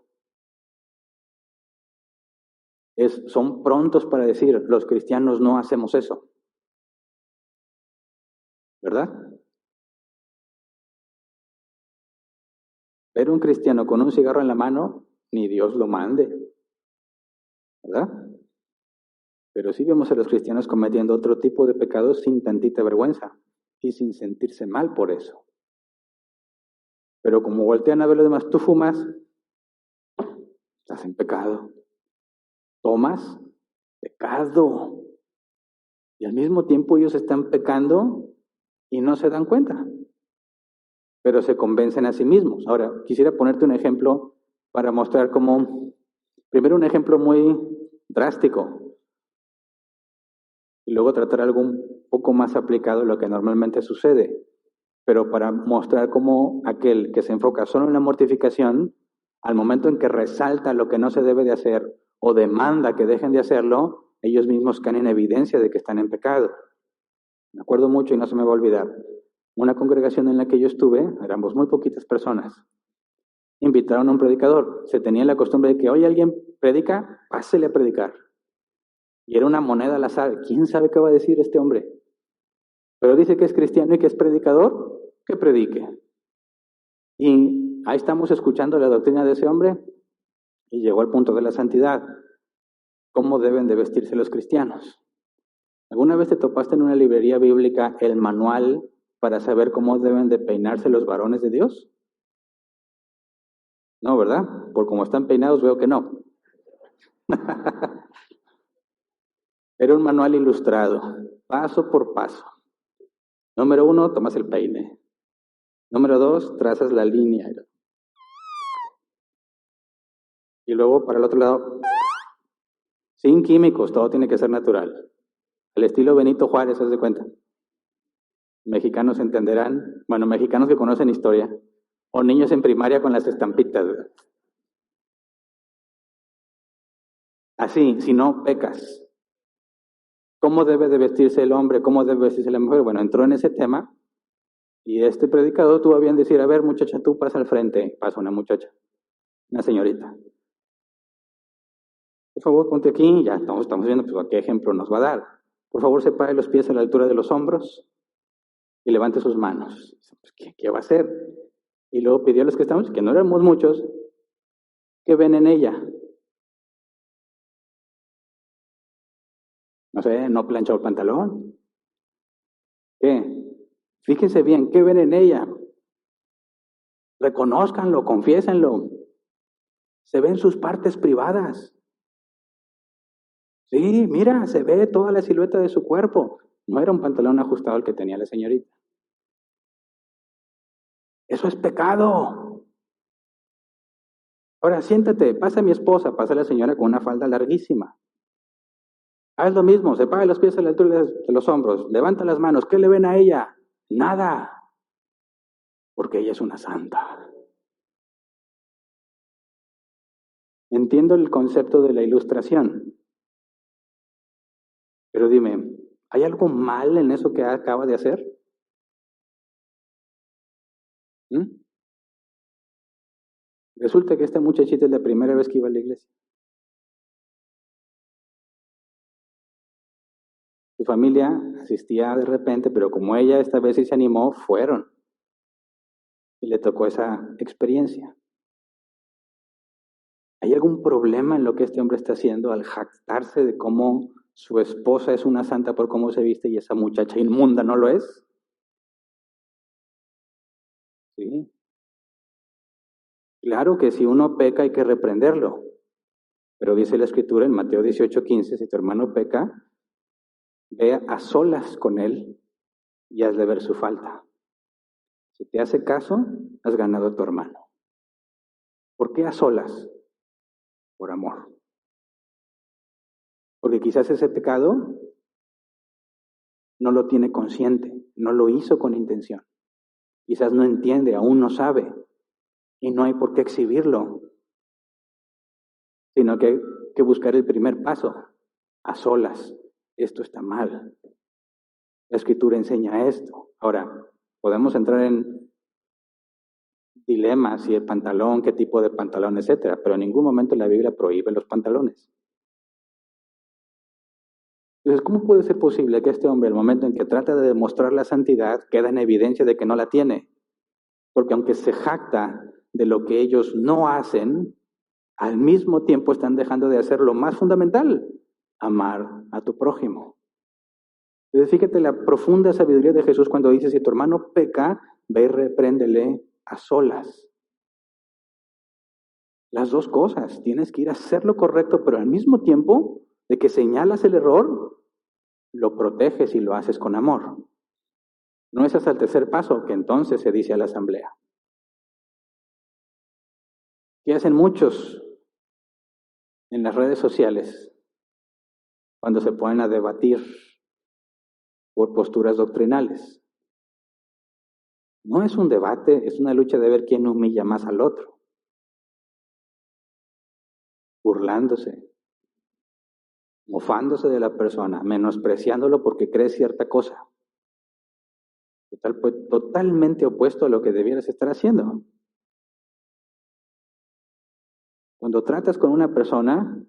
Son prontos para decir, los cristianos no hacemos eso. ¿Verdad? Ver un cristiano con un cigarro en la mano, ni Dios lo mande. ¿Verdad? Pero sí vemos a los cristianos cometiendo otro tipo de pecados sin tantita vergüenza y sin sentirse mal por eso. Pero como voltean a ver los demás, tú fumas, estás en pecado. Tomas, pecado. Y al mismo tiempo ellos están pecando y no se dan cuenta. Pero se convencen a sí mismos. Ahora, quisiera ponerte un ejemplo para mostrar cómo, primero un ejemplo muy drástico, y luego tratar algo un poco más aplicado a lo que normalmente sucede, pero para mostrar cómo aquel que se enfoca solo en la mortificación, al momento en que resalta lo que no se debe de hacer o demanda que dejen de hacerlo, ellos mismos caen en evidencia de que están en pecado. Me acuerdo mucho y no se me va a olvidar. Una congregación en la que yo estuve, éramos muy poquitas personas, invitaron a un predicador. Se tenía la costumbre de que hoy alguien predica, pásele a predicar. Y era una moneda al azar. ¿Quién sabe qué va a decir este hombre? Pero dice que es cristiano y que es predicador, que predique. Y ahí estamos escuchando la doctrina de ese hombre y llegó al punto de la santidad. ¿Cómo deben de vestirse los cristianos? ¿Alguna vez te topaste en una librería bíblica el manual para saber cómo deben de peinarse los varones de Dios? No, ¿verdad? Por cómo están peinados veo que no. Era un manual ilustrado, paso por paso. Número 1, tomas el peine. Número 2, trazas la línea. Y luego para el otro lado, sin químicos, todo tiene que ser natural. Al estilo Benito Juárez, haz de cuenta. Mexicanos entenderán, bueno, mexicanos que conocen historia, o niños en primaria con las estampitas. ¿Verdad? Así, si no, pecas. ¿Cómo debe de vestirse el hombre? ¿Cómo debe vestirse la mujer? Bueno, entró en ese tema y este predicador tuvo a bien decir, a ver muchacha, tú pasa al frente. Pasa una muchacha, una señorita. Por favor, ponte aquí, ya estamos viendo pues, a qué ejemplo nos va a dar. Por favor, separe los pies a la altura de los hombros y levante sus manos. Pues, ¿qué va a hacer? Y luego pidió a los que estamos, que no éramos muchos, que ven en ella. No sé, no planchó el pantalón. ¿Qué? Fíjense bien, ¿qué ven en ella? Reconózcanlo, confiésenlo. Se ven sus partes privadas. Sí, mira, se ve toda la silueta de su cuerpo. No era un pantalón ajustado el que tenía la señorita. Eso es pecado. Ahora siéntate, pasa mi esposa, pasa la señora con una falda larguísima. Haz lo mismo, separa los pies a la altura de los hombros, levanta las manos, ¿qué le ven a ella? Nada, porque ella es una santa. Entiendo el concepto de la ilustración, pero dime, ¿hay algo mal en eso que acaba de hacer? ¿Mm? Resulta que esta muchachita es la primera vez que iba a la iglesia. Su familia asistía de repente, pero como ella esta vez sí se animó, fueron. Y le tocó esa experiencia. ¿Hay algún problema en lo que este hombre está haciendo al jactarse de cómo su esposa es una santa por cómo se viste y esa muchacha inmunda no lo es? Sí. Claro que si uno peca hay que reprenderlo. Pero dice la escritura en Mateo 18:15, si tu hermano peca, ve a solas con él y hazle ver su falta. Si te hace caso, has ganado a tu hermano. ¿Por qué a solas? Por amor. Porque quizás ese pecado no lo tiene consciente, no lo hizo con intención. Quizás no entiende, aún no sabe, y no hay por qué exhibirlo, sino que hay que buscar el primer paso, a solas. Esto está mal. La escritura enseña esto. Ahora, podemos entrar en dilemas, si el pantalón, qué tipo de pantalón, etcétera, pero en ningún momento la Biblia prohíbe los pantalones. Entonces, ¿cómo puede ser posible que este hombre, al momento en que trata de demostrar la santidad, queda en evidencia de que no la tiene? Porque aunque se jacta de lo que ellos no hacen, al mismo tiempo están dejando de hacer lo más fundamental, amar a tu prójimo. Entonces, fíjate la profunda sabiduría de Jesús cuando dice, si tu hermano peca, ve y repréndele a solas. Las dos cosas, tienes que ir a hacer lo correcto, pero al mismo tiempo de que señalas el error, lo proteges y lo haces con amor. No es hasta el tercer paso que entonces se dice a la asamblea. ¿Qué hacen muchos en las redes sociales cuando se ponen a debatir por posturas doctrinales? No es un debate, es una lucha de ver quién humilla más al otro. Burlándose, mofándose de la persona, menospreciándolo porque cree cierta cosa. Totalmente opuesto a lo que debieras estar haciendo. Cuando tratas con una persona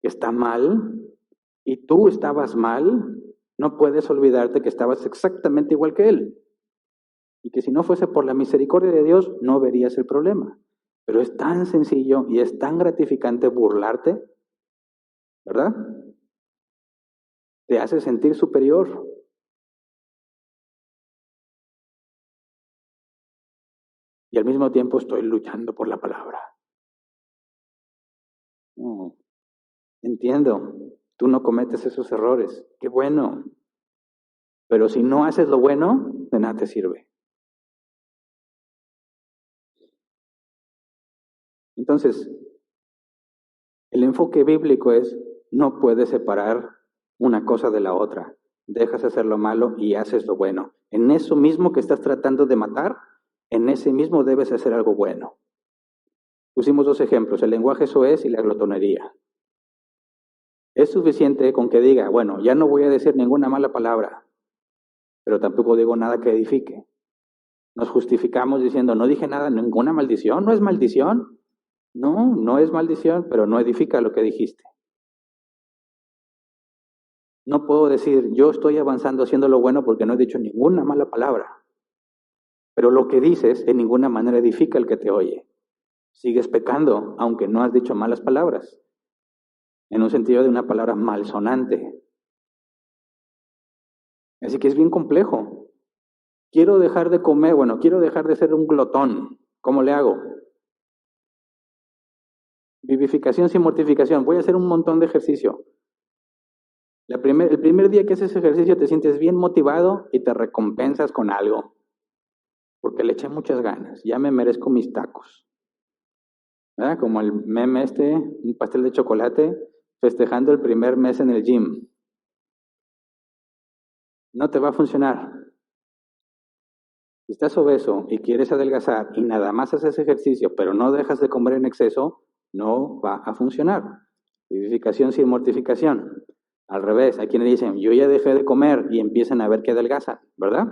que está mal y tú estabas mal, no puedes olvidarte que estabas exactamente igual que él. Y que si no fuese por la misericordia de Dios, no verías el problema. Pero es tan sencillo y es tan gratificante burlarte, ¿verdad? Te hace sentir superior. Y al mismo tiempo estoy luchando por la palabra. No, entiendo, tú no cometes esos errores. Qué bueno. Pero si no haces lo bueno, de nada te sirve. Entonces, el enfoque bíblico es, no puedes separar una cosa de la otra. Dejas hacer lo malo y haces lo bueno. En eso mismo que estás tratando de matar, en ese mismo debes hacer algo bueno. Pusimos dos ejemplos, el lenguaje soez y la glotonería. Es suficiente con que diga, bueno, ya no voy a decir ninguna mala palabra, pero tampoco digo nada que edifique. Nos justificamos diciendo, no dije nada, ninguna maldición, no es maldición. No, no es maldición, pero no edifica lo que dijiste. No puedo decir, yo estoy avanzando haciendo lo bueno porque no he dicho ninguna mala palabra. Pero lo que dices en ninguna manera edifica al que te oye. Sigues pecando, aunque no has dicho malas palabras. En un sentido de una palabra malsonante. Así que es bien complejo. Quiero dejar de comer, quiero dejar de ser un glotón. ¿Cómo le hago? Vivificación sin mortificación. Voy a hacer un montón de ejercicio. El primer día que haces ejercicio te sientes bien motivado y te recompensas con algo. Porque le eché muchas ganas. Ya me merezco mis tacos. ¿verdad? Como el meme un pastel de chocolate festejando el primer mes en el gym. No te va a funcionar. Si estás obeso y quieres adelgazar y nada más haces ejercicio, pero no dejas de comer en exceso, no va a funcionar. Vivificación sin mortificación. Al revés, hay quienes dicen, yo ya dejé de comer y empiezan a ver que adelgazan, ¿verdad?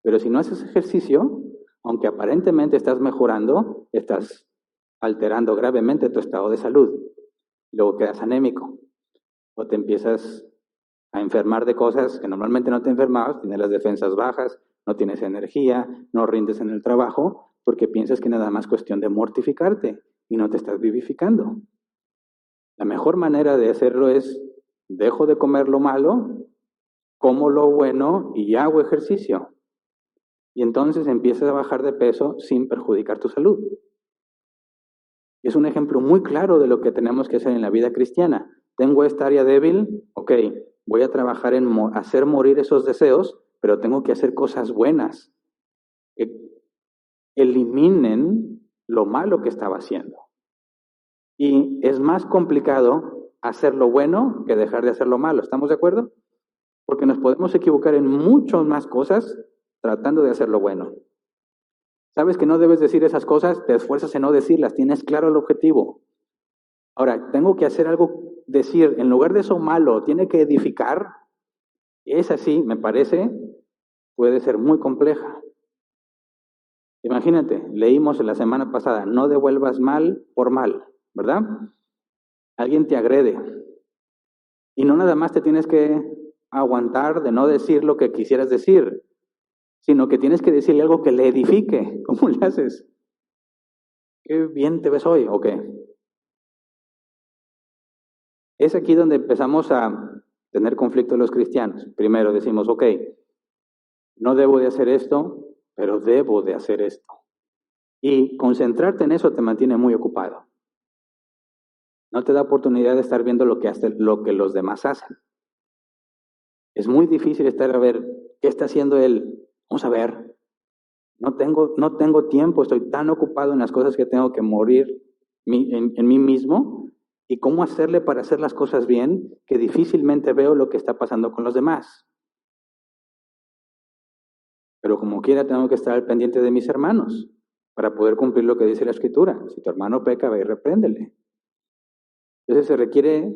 Pero si no haces ejercicio, aunque aparentemente estás mejorando, estás alterando gravemente tu estado de salud. Luego quedas anémico o te empiezas a enfermar de cosas que normalmente no te enfermabas, tienes las defensas bajas, no tienes energía, no rindes en el trabajo, porque piensas que nada más es cuestión de mortificarte y no te estás vivificando. La mejor manera de hacerlo es, dejo de comer lo malo, como lo bueno y hago ejercicio. Y entonces empiezas a bajar de peso sin perjudicar tu salud. Es un ejemplo muy claro de lo que tenemos que hacer en la vida cristiana. Tengo esta área débil, ok, voy a trabajar en hacer morir esos deseos, pero tengo que hacer cosas buenas. Eliminen lo malo que estaba haciendo. Y es más complicado hacer lo bueno que dejar de hacer lo malo. ¿Estamos de acuerdo? Porque nos podemos equivocar en muchas más cosas tratando de hacer lo bueno. Sabes que no debes decir esas cosas, te esfuerzas en no decirlas, tienes claro el objetivo. Ahora, tengo que hacer algo, decir, en lugar de eso malo, tiene que edificar. Es así, me parece, puede ser muy compleja. Imagínate, leímos la semana pasada, no devuelvas mal por mal, ¿verdad? Alguien te agrede y no nada más te tienes que aguantar de no decir lo que quisieras decir, sino que tienes que decirle algo que le edifique. ¿Cómo le haces? ¿Qué bien te ves hoy o qué? Es aquí donde empezamos a tener conflicto los cristianos. Primero decimos, ok, no debo de hacer esto, pero debo de hacer esto. Y concentrarte en eso te mantiene muy ocupado. No te da oportunidad de estar viendo lo que los demás hacen. Es muy difícil estar a ver qué está haciendo él. Vamos a ver. No tengo tiempo, estoy tan ocupado en las cosas que tengo que morir en mí mismo y cómo hacerle para hacer las cosas bien que difícilmente veo lo que está pasando con los demás. Pero como quiera tengo que estar al pendiente de mis hermanos para poder cumplir lo que dice la Escritura. Si tu hermano peca, ve y repréndele. Entonces se requiere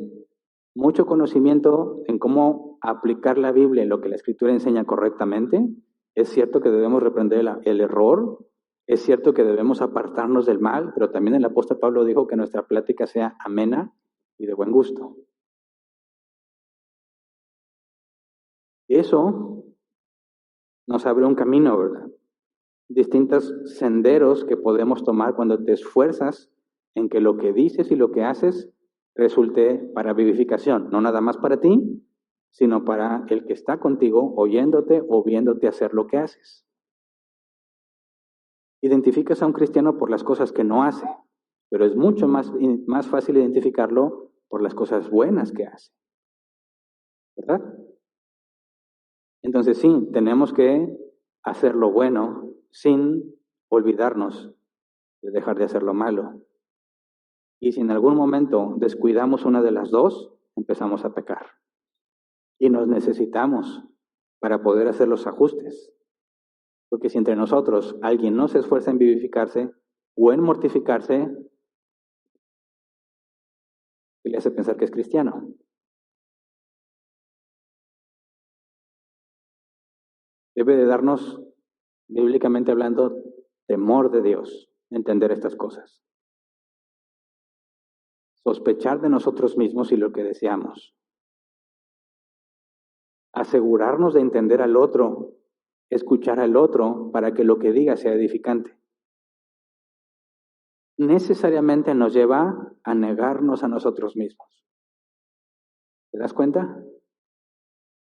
mucho conocimiento en cómo aplicar la Biblia en lo que la Escritura enseña correctamente. Es cierto que debemos reprender el error, es cierto que debemos apartarnos del mal, pero también el apóstol Pablo dijo que nuestra plática sea amena y de buen gusto. Eso nos abre un camino, ¿verdad? Distintos senderos que podemos tomar cuando te esfuerzas en que lo que dices y lo que haces resulte para vivificación, no nada más para ti, sino para el que está contigo, oyéndote o viéndote hacer lo que haces. Identificas a un cristiano por las cosas que no hace, pero es mucho más fácil identificarlo por las cosas buenas que hace. ¿Verdad? Entonces sí, tenemos que hacer lo bueno sin olvidarnos de dejar de hacer lo malo. Y si en algún momento descuidamos una de las dos, empezamos a pecar. Y nos necesitamos para poder hacer los ajustes. Porque si entre nosotros alguien no se esfuerza en vivificarse o en mortificarse, ¿qué le hace pensar que es cristiano? Debe de darnos, bíblicamente hablando, temor de Dios, entender estas cosas. Sospechar de nosotros mismos y lo que deseamos. Asegurarnos de entender al otro, escuchar al otro para que lo que diga sea edificante. Necesariamente nos lleva a negarnos a nosotros mismos. ¿Te das cuenta?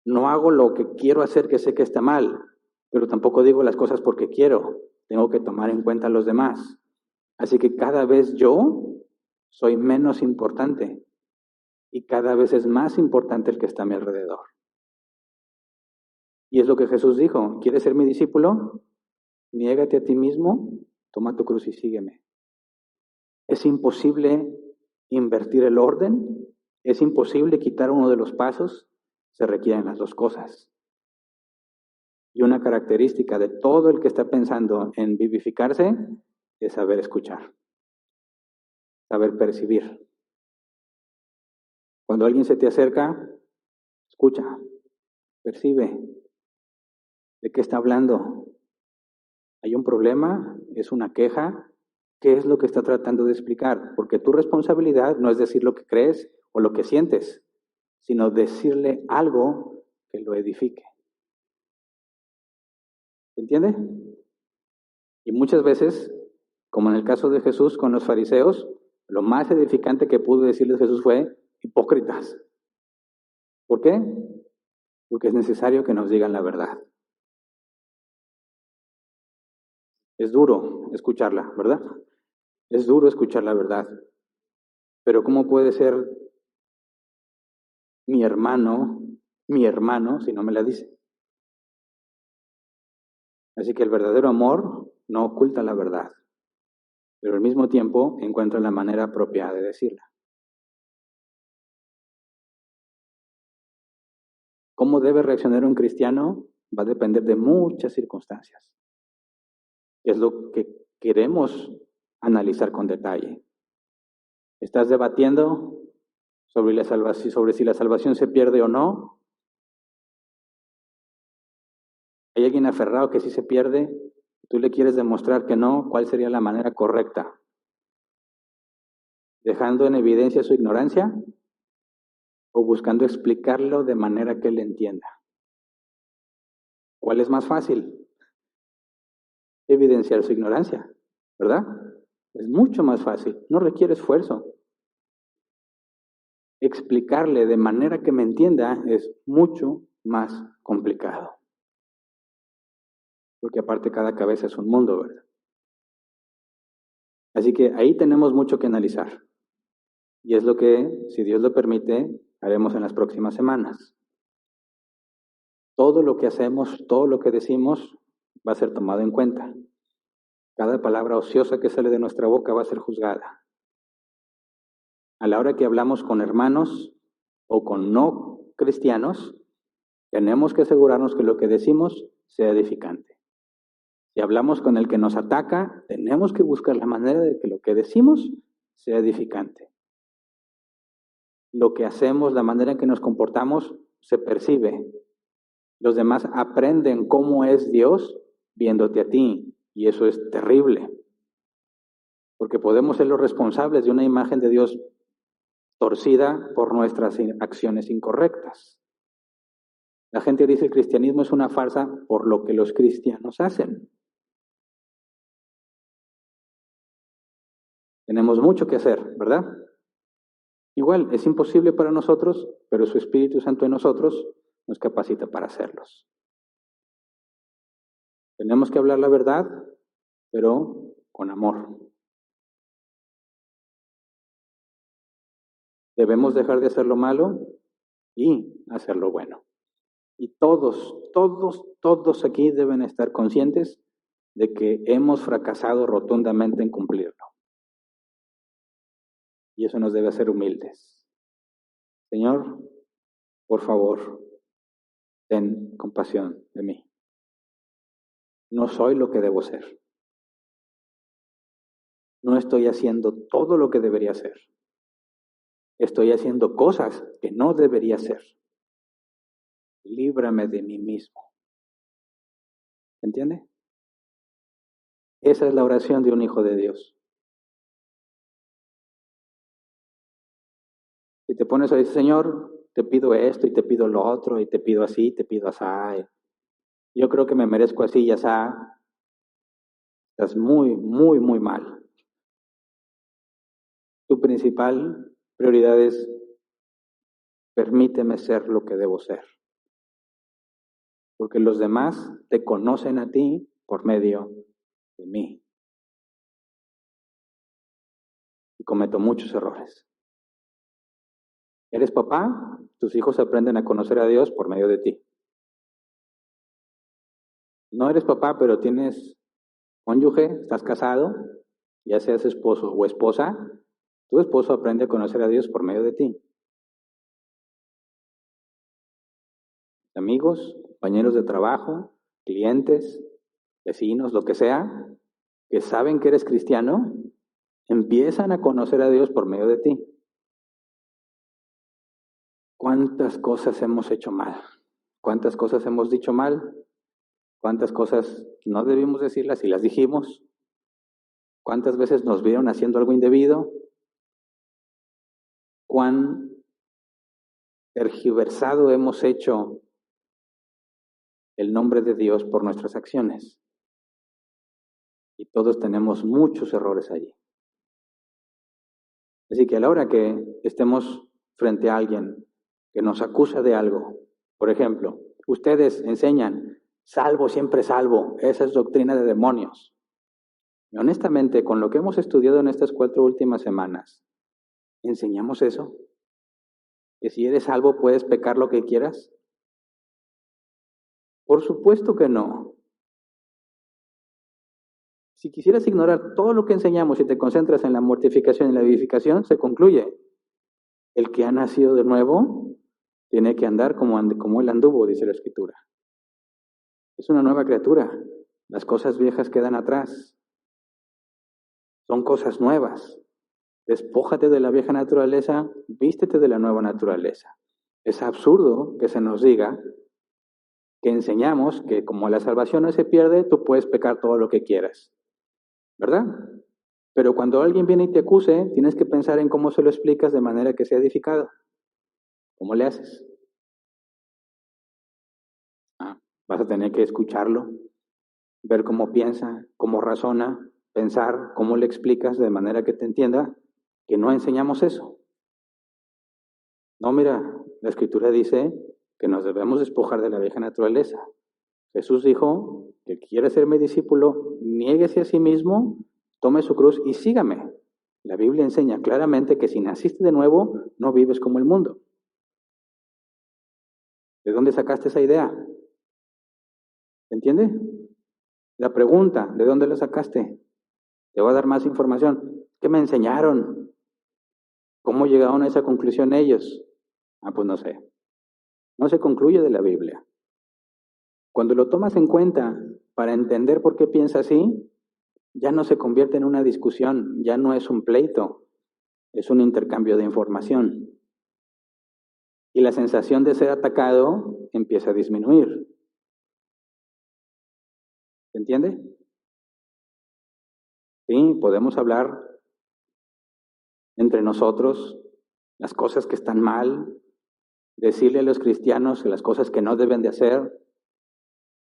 No hago lo que quiero hacer que sé que está mal, pero tampoco digo las cosas porque quiero. Tengo que tomar en cuenta a los demás. Así que cada vez yo soy menos importante y cada vez es más importante el que está a mi alrededor. Y es lo que Jesús dijo, ¿quieres ser mi discípulo? Niégate a ti mismo, toma tu cruz y sígueme. Es imposible invertir el orden, es imposible quitar uno de los pasos, se requieren las dos cosas. Y una característica de todo el que está pensando en vivificarse es saber escuchar, saber percibir. Cuando alguien se te acerca, escucha, percibe. ¿De qué está hablando? ¿Hay un problema? ¿Es una queja? ¿Qué es lo que está tratando de explicar? Porque tu responsabilidad no es decir lo que crees o lo que sientes, sino decirle algo que lo edifique. ¿Se entiende? Y muchas veces, como en el caso de Jesús con los fariseos, lo más edificante que pudo decirles Jesús fue hipócritas. ¿Por qué? Porque es necesario que nos digan la verdad. Es duro escucharla, ¿verdad? Es duro escuchar la verdad. Pero ¿cómo puede ser mi hermano, si no me la dice? Así que el verdadero amor no oculta la verdad, pero al mismo tiempo encuentra la manera apropiada de decirla. ¿Cómo debe reaccionar un cristiano? Va a depender de muchas circunstancias. Es lo que queremos analizar con detalle. ¿Estás debatiendo sobre si la salvación se pierde o no? ¿Hay alguien aferrado que sí se pierde? ¿Tú le quieres demostrar que no? ¿Cuál sería la manera correcta? ¿Dejando en evidencia su ignorancia? ¿O buscando explicarlo de manera que él entienda? ¿Cuál es más fácil? Evidenciar su ignorancia, ¿verdad? Es mucho más fácil, no requiere esfuerzo. Explicarle de manera que me entienda es mucho más complicado. Porque aparte cada cabeza es un mundo, ¿verdad? Así que ahí tenemos mucho que analizar. Y es lo que, si Dios lo permite, haremos en las próximas semanas. Todo lo que hacemos, todo lo que decimos, va a ser tomado en cuenta. Cada palabra ociosa que sale de nuestra boca va a ser juzgada. A la hora que hablamos con hermanos o con no cristianos, tenemos que asegurarnos que lo que decimos sea edificante. Si hablamos con el que nos ataca, tenemos que buscar la manera de que lo que decimos sea edificante. Lo que hacemos, la manera en que nos comportamos, se percibe. Los demás aprenden cómo es Dios viéndote a ti, y eso es terrible. Porque podemos ser los responsables de una imagen de Dios torcida por nuestras acciones incorrectas. La gente dice que el cristianismo es una farsa por lo que los cristianos hacen. Tenemos mucho que hacer, ¿verdad? Igual, es imposible para nosotros, pero su Espíritu Santo en nosotros nos capacita para hacerlos. Tenemos que hablar la verdad, pero con amor. Debemos dejar de hacer lo malo y hacer lo bueno. Y todos aquí deben estar conscientes de que hemos fracasado rotundamente en cumplirlo. Y eso nos debe hacer humildes. Señor, por favor, ten compasión de mí. No soy lo que debo ser. No estoy haciendo todo lo que debería hacer. Estoy haciendo cosas que no debería hacer. Líbrame de mí mismo. ¿Entiende? Esa es la oración de un hijo de Dios. Si te pones a decir, Señor, te pido esto y te pido lo otro y te pido así, te pido así. Yo creo que me merezco así y así. Estás muy, muy, muy mal. Tu principal prioridad es, permíteme ser lo que debo ser. Porque los demás te conocen a ti por medio de mí. Y cometo muchos errores. ¿Eres papá? Tus hijos aprenden a conocer a Dios por medio de ti. No eres papá, pero tienes cónyuge, estás casado, ya seas esposo o esposa, tu esposo aprende a conocer a Dios por medio de ti. Amigos, compañeros de trabajo, clientes, vecinos, lo que sea, que saben que eres cristiano, empiezan a conocer a Dios por medio de ti. ¿Cuántas cosas hemos hecho mal? ¿Cuántas cosas hemos dicho mal? ¿Cuántas cosas no debimos decirlas y las dijimos? ¿Cuántas veces nos vieron haciendo algo indebido? ¿Cuán tergiversado hemos hecho el nombre de Dios por nuestras acciones? Y todos tenemos muchos errores allí. Así que a la hora que estemos frente a alguien que nos acusa de algo, por ejemplo, ustedes enseñan, salvo, siempre salvo, esa es doctrina de demonios. Y honestamente, con lo que hemos estudiado en estas 4 últimas semanas, ¿enseñamos eso? ¿Que si eres salvo puedes pecar lo que quieras? Por supuesto que no. Si quisieras ignorar todo lo que enseñamos y te concentras en la mortificación y la vivificación, se concluye. El que ha nacido de nuevo tiene que andar como él anduvo, dice la Escritura. Es una nueva criatura. Las cosas viejas quedan atrás. Son cosas nuevas. Despójate de la vieja naturaleza, vístete de la nueva naturaleza. Es absurdo que se nos diga que enseñamos que como la salvación no se pierde, tú puedes pecar todo lo que quieras. ¿Verdad? Pero cuando alguien viene y te acuse, tienes que pensar en cómo se lo explicas de manera que sea edificado. ¿Cómo le haces? Vas a tener que escucharlo, ver cómo piensa, cómo razona, pensar, cómo le explicas de manera que te entienda, que no enseñamos eso. No, mira, la Escritura dice que nos debemos despojar de la vieja naturaleza. Jesús dijo que quiere ser mi discípulo, niéguese a sí mismo, tome su cruz y sígame. La Biblia enseña claramente que si naciste de nuevo, no vives como el mundo. ¿De dónde sacaste esa idea? ¿Entiende? La pregunta, ¿de dónde la sacaste? Te voy a dar más información. ¿Qué me enseñaron? ¿Cómo llegaron a esa conclusión ellos? Pues no sé. No se concluye de la Biblia. Cuando lo tomas en cuenta para entender por qué piensa así, ya no se convierte en una discusión, ya no es un pleito, es un intercambio de información. Y la sensación de ser atacado empieza a disminuir. ¿Se entiende? Sí, podemos hablar entre nosotros las cosas que están mal, decirle a los cristianos las cosas que no deben de hacer,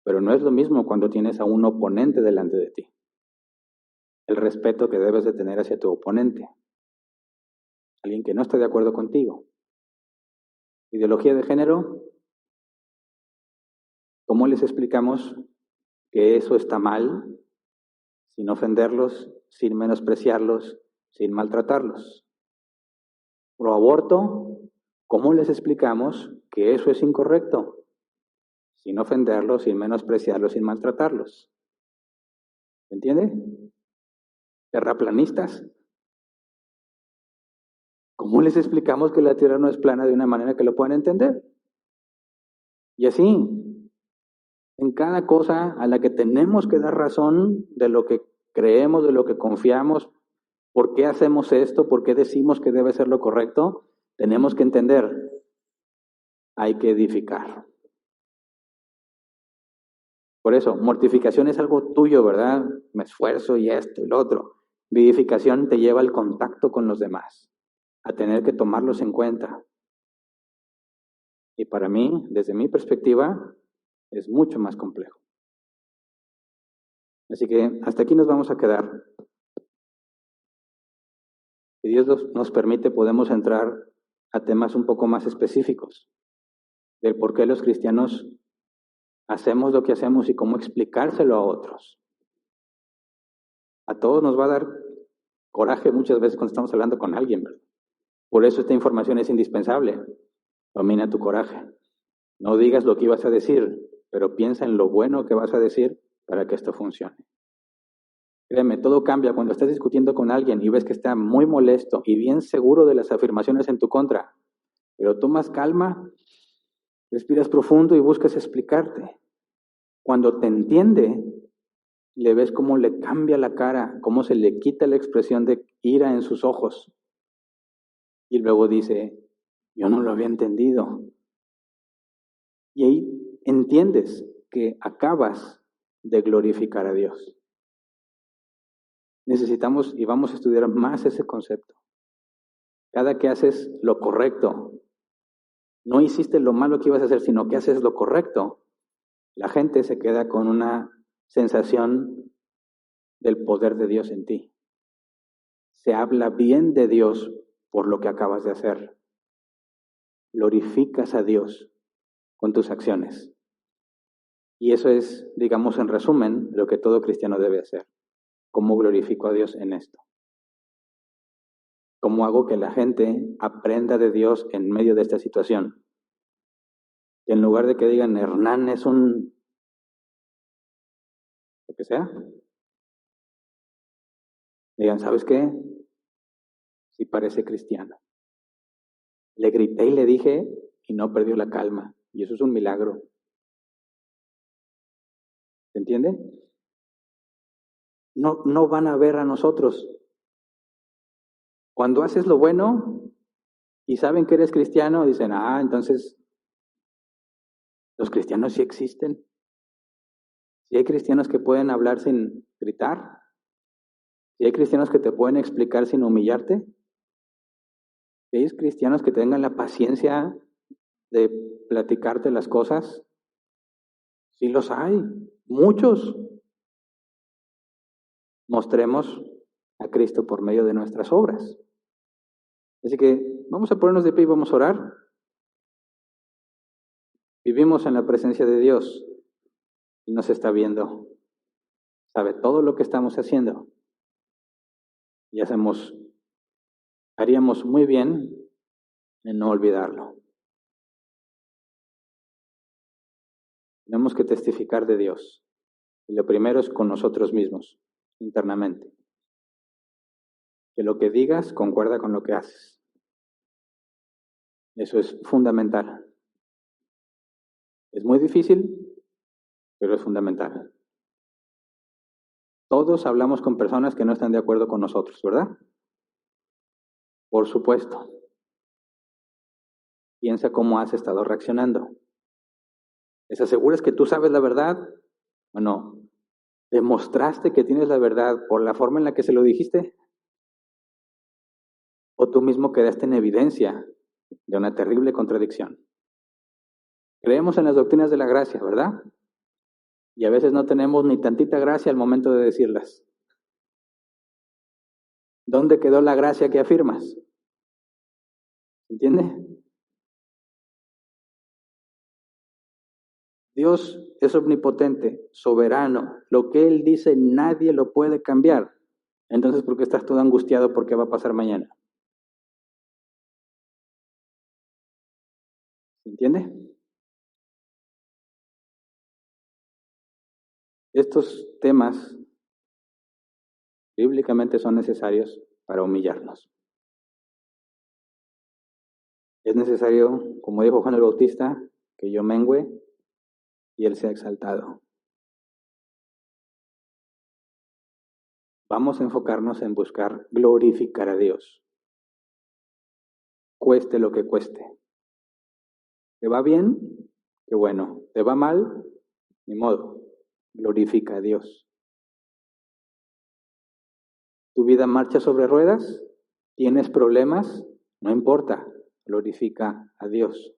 pero no es lo mismo cuando tienes a un oponente delante de ti. El respeto que debes de tener hacia tu oponente. Alguien que no está de acuerdo contigo. Ideología de género. ¿Cómo les explicamos que eso está mal? Sin ofenderlos, sin menospreciarlos, sin maltratarlos. Pro aborto. ¿Cómo les explicamos que eso es incorrecto? Sin ofenderlos, sin menospreciarlos, sin maltratarlos. ¿Entiende? Terraplanistas. ¿Cómo les explicamos que la Tierra no es plana de una manera que lo puedan entender? Y así, en cada cosa a la que tenemos que dar razón de lo que creemos, de lo que confiamos, por qué hacemos esto, por qué decimos que debe ser lo correcto, tenemos que entender, hay que edificar. Por eso, mortificación es algo tuyo, ¿verdad? Me esfuerzo y esto y lo otro. Vivificación te lleva al contacto con los demás, a tener que tomarlos en cuenta. Y para mí, desde mi perspectiva, es mucho más complejo. Así que hasta aquí nos vamos a quedar. Si Dios nos permite, podemos entrar a temas un poco más específicos del por qué los cristianos hacemos lo que hacemos y cómo explicárselo a otros. A todos nos va a dar coraje muchas veces cuando estamos hablando con alguien, ¿verdad? Por eso esta información es indispensable. Domina tu coraje. No digas lo que ibas a decir, pero piensa en lo bueno que vas a decir para que esto funcione. Créeme, todo cambia cuando estás discutiendo con alguien y ves que está muy molesto y bien seguro de las afirmaciones en tu contra, pero tomas calma, respiras profundo y buscas explicarte. Cuando te entiende, le ves cómo le cambia la cara, cómo se le quita la expresión de ira en sus ojos. Y luego dice, yo no lo había entendido. Y ahí entiendes que acabas de glorificar a Dios. Necesitamos y vamos a estudiar más ese concepto. Cada que haces lo correcto, no hiciste lo malo que ibas a hacer, sino que haces lo correcto, la gente se queda con una sensación del poder de Dios en ti. Se habla bien de Dios por lo que acabas de hacer. Glorificas a Dios con tus acciones. Y eso es, digamos en resumen, lo que todo cristiano debe hacer. ¿Cómo glorifico a Dios en esto? ¿Cómo hago que la gente aprenda de Dios en medio de esta situación? Y en lugar de que digan, Hernán es un... lo que sea, digan, ¿sabes qué? Sí parece cristiano. Le grité y le dije y no perdió la calma. Y eso es un milagro. ¿Se entiende? No van a ver a nosotros. Cuando haces lo bueno y saben que eres cristiano, dicen, entonces los cristianos sí existen. Si hay cristianos que pueden hablar sin gritar, si hay cristianos que te pueden explicar sin humillarte, si hay cristianos que tengan la paciencia de platicarte las cosas, sí los hay, muchos. Mostremos a Cristo por medio de nuestras obras. Así que vamos a ponernos de pie y vamos a orar. Vivimos en la presencia de Dios. Él nos está viendo. Sabe todo lo que estamos haciendo. Y haríamos muy bien en no olvidarlo. Tenemos que testificar de Dios. Y lo primero es con nosotros mismos, internamente. Que lo que digas concuerda con lo que haces. Eso es fundamental. Es muy difícil, pero es fundamental. Todos hablamos con personas que no están de acuerdo con nosotros, ¿verdad? Por supuesto. Piensa cómo has estado reaccionando. ¿Les aseguras que tú sabes la verdad? Bueno, ¿demostraste que tienes la verdad por la forma en la que se lo dijiste? ¿O tú mismo quedaste en evidencia de una terrible contradicción? Creemos en las doctrinas de la gracia, ¿verdad? Y a veces no tenemos ni tantita gracia al momento de decirlas. ¿Dónde quedó la gracia que afirmas? ¿Entiende? Dios es omnipotente, soberano. Lo que Él dice nadie lo puede cambiar. Entonces, ¿por qué estás todo angustiado por qué va a pasar mañana? ¿Se entiende? Estos temas bíblicamente son necesarios para humillarnos. Es necesario, como dijo Juan el Bautista, que yo mengüe y Él sea exaltado. Vamos a enfocarnos en buscar glorificar a Dios. Cueste lo que cueste. ¿Te va bien? Qué bueno. ¿Te va mal? Ni modo. Glorifica a Dios. ¿Tu vida marcha sobre ruedas? ¿Tienes problemas? No importa. Glorifica a Dios.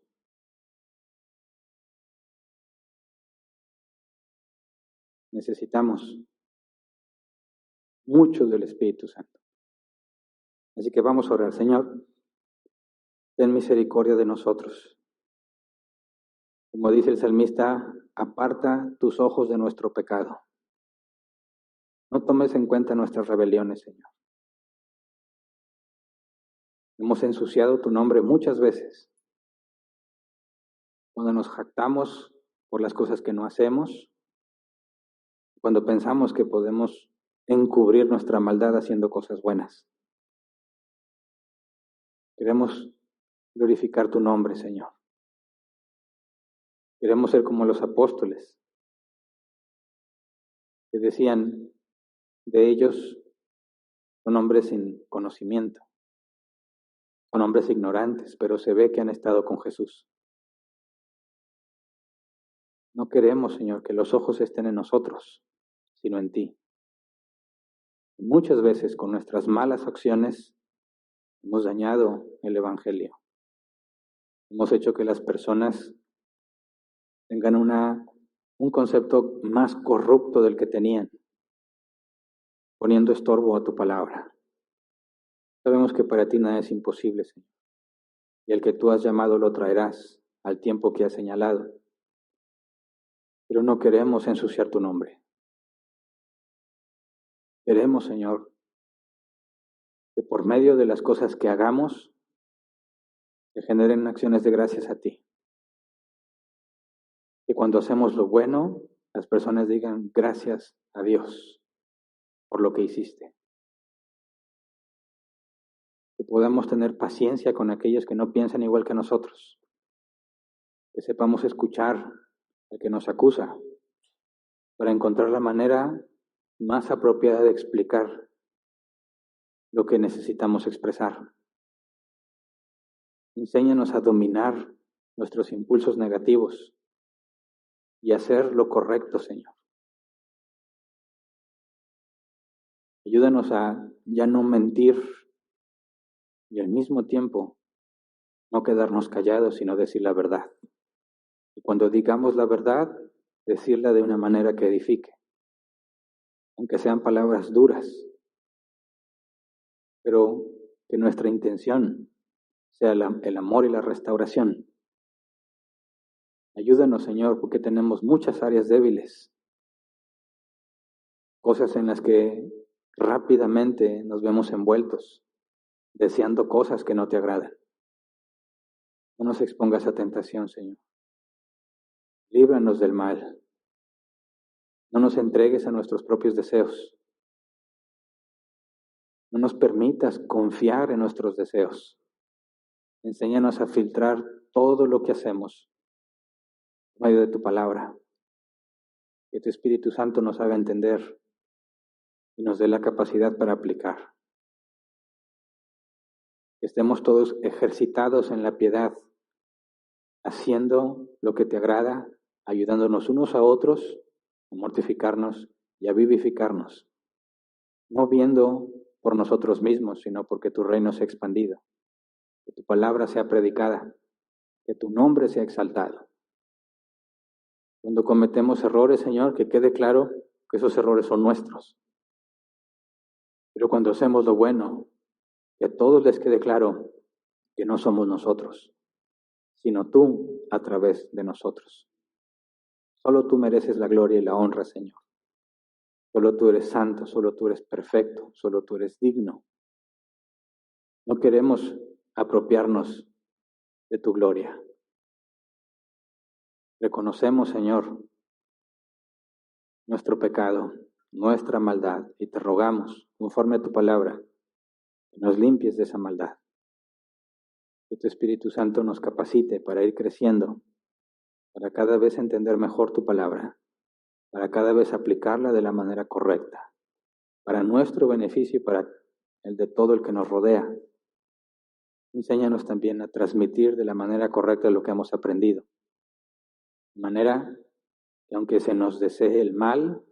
Necesitamos mucho del Espíritu Santo. Así que vamos a orar. Señor, ten misericordia de nosotros. Como dice el salmista, aparta tus ojos de nuestro pecado. No tomes en cuenta nuestras rebeliones, Señor. Hemos ensuciado tu nombre muchas veces. Cuando nos jactamos por las cosas que no hacemos, cuando pensamos que podemos encubrir nuestra maldad haciendo cosas buenas. Queremos glorificar tu nombre, Señor. Queremos ser como los apóstoles, que decían de ellos, son hombres sin conocimiento, son hombres ignorantes, pero se ve que han estado con Jesús. No queremos, Señor, que los ojos estén en nosotros, sino en ti. Muchas veces con nuestras malas acciones hemos dañado el Evangelio. Hemos hecho que las personas tengan un concepto más corrupto del que tenían, poniendo estorbo a tu palabra. Sabemos que para ti nada es imposible, Señor. Y el que tú has llamado lo traerás al tiempo que has señalado. Pero no queremos ensuciar tu nombre. Queremos, Señor, que por medio de las cosas que hagamos, se generen acciones de gracias a ti. Que cuando hacemos lo bueno, las personas digan gracias a Dios por lo que hiciste. Que podamos tener paciencia con aquellos que no piensan igual que nosotros. Que sepamos escuchar al que nos acusa para encontrar la manera más apropiada de explicar lo que necesitamos expresar. Enséñanos a dominar nuestros impulsos negativos y hacer lo correcto, Señor. Ayúdanos a ya no mentir y al mismo tiempo no quedarnos callados, sino decir la verdad. Y cuando digamos la verdad, decirla de una manera que edifique, aunque sean palabras duras, pero que nuestra intención sea el amor y la restauración. Ayúdanos, Señor, porque tenemos muchas áreas débiles, cosas en las que rápidamente nos vemos envueltos, deseando cosas que no te agradan. No nos expongas a tentación, Señor. Líbranos del mal. No nos entregues a nuestros propios deseos. No nos permitas confiar en nuestros deseos. Enséñanos a filtrar todo lo que hacemos por medio de tu palabra. Que tu Espíritu Santo nos haga entender y nos dé la capacidad para aplicar. Que estemos todos ejercitados en la piedad, haciendo lo que te agrada, ayudándonos unos a otros a mortificarnos y a vivificarnos, no viendo por nosotros mismos, sino porque tu reino se ha expandido, que tu palabra sea predicada, que tu nombre sea exaltado. Cuando cometemos errores, Señor, que quede claro que esos errores son nuestros. Pero cuando hacemos lo bueno, que a todos les quede claro que no somos nosotros, sino tú a través de nosotros. Solo tú mereces la gloria y la honra, Señor. Solo tú eres santo, solo tú eres perfecto, solo tú eres digno. No queremos apropiarnos de tu gloria. Reconocemos, Señor, nuestro pecado, nuestra maldad, y te rogamos, conforme a tu palabra, que nos limpies de esa maldad. Que tu Espíritu Santo nos capacite para ir creciendo, para cada vez entender mejor tu palabra, para cada vez aplicarla de la manera correcta, para nuestro beneficio y para el de todo el que nos rodea. Enséñanos también a transmitir de la manera correcta lo que hemos aprendido, de manera que aunque se nos desee el mal,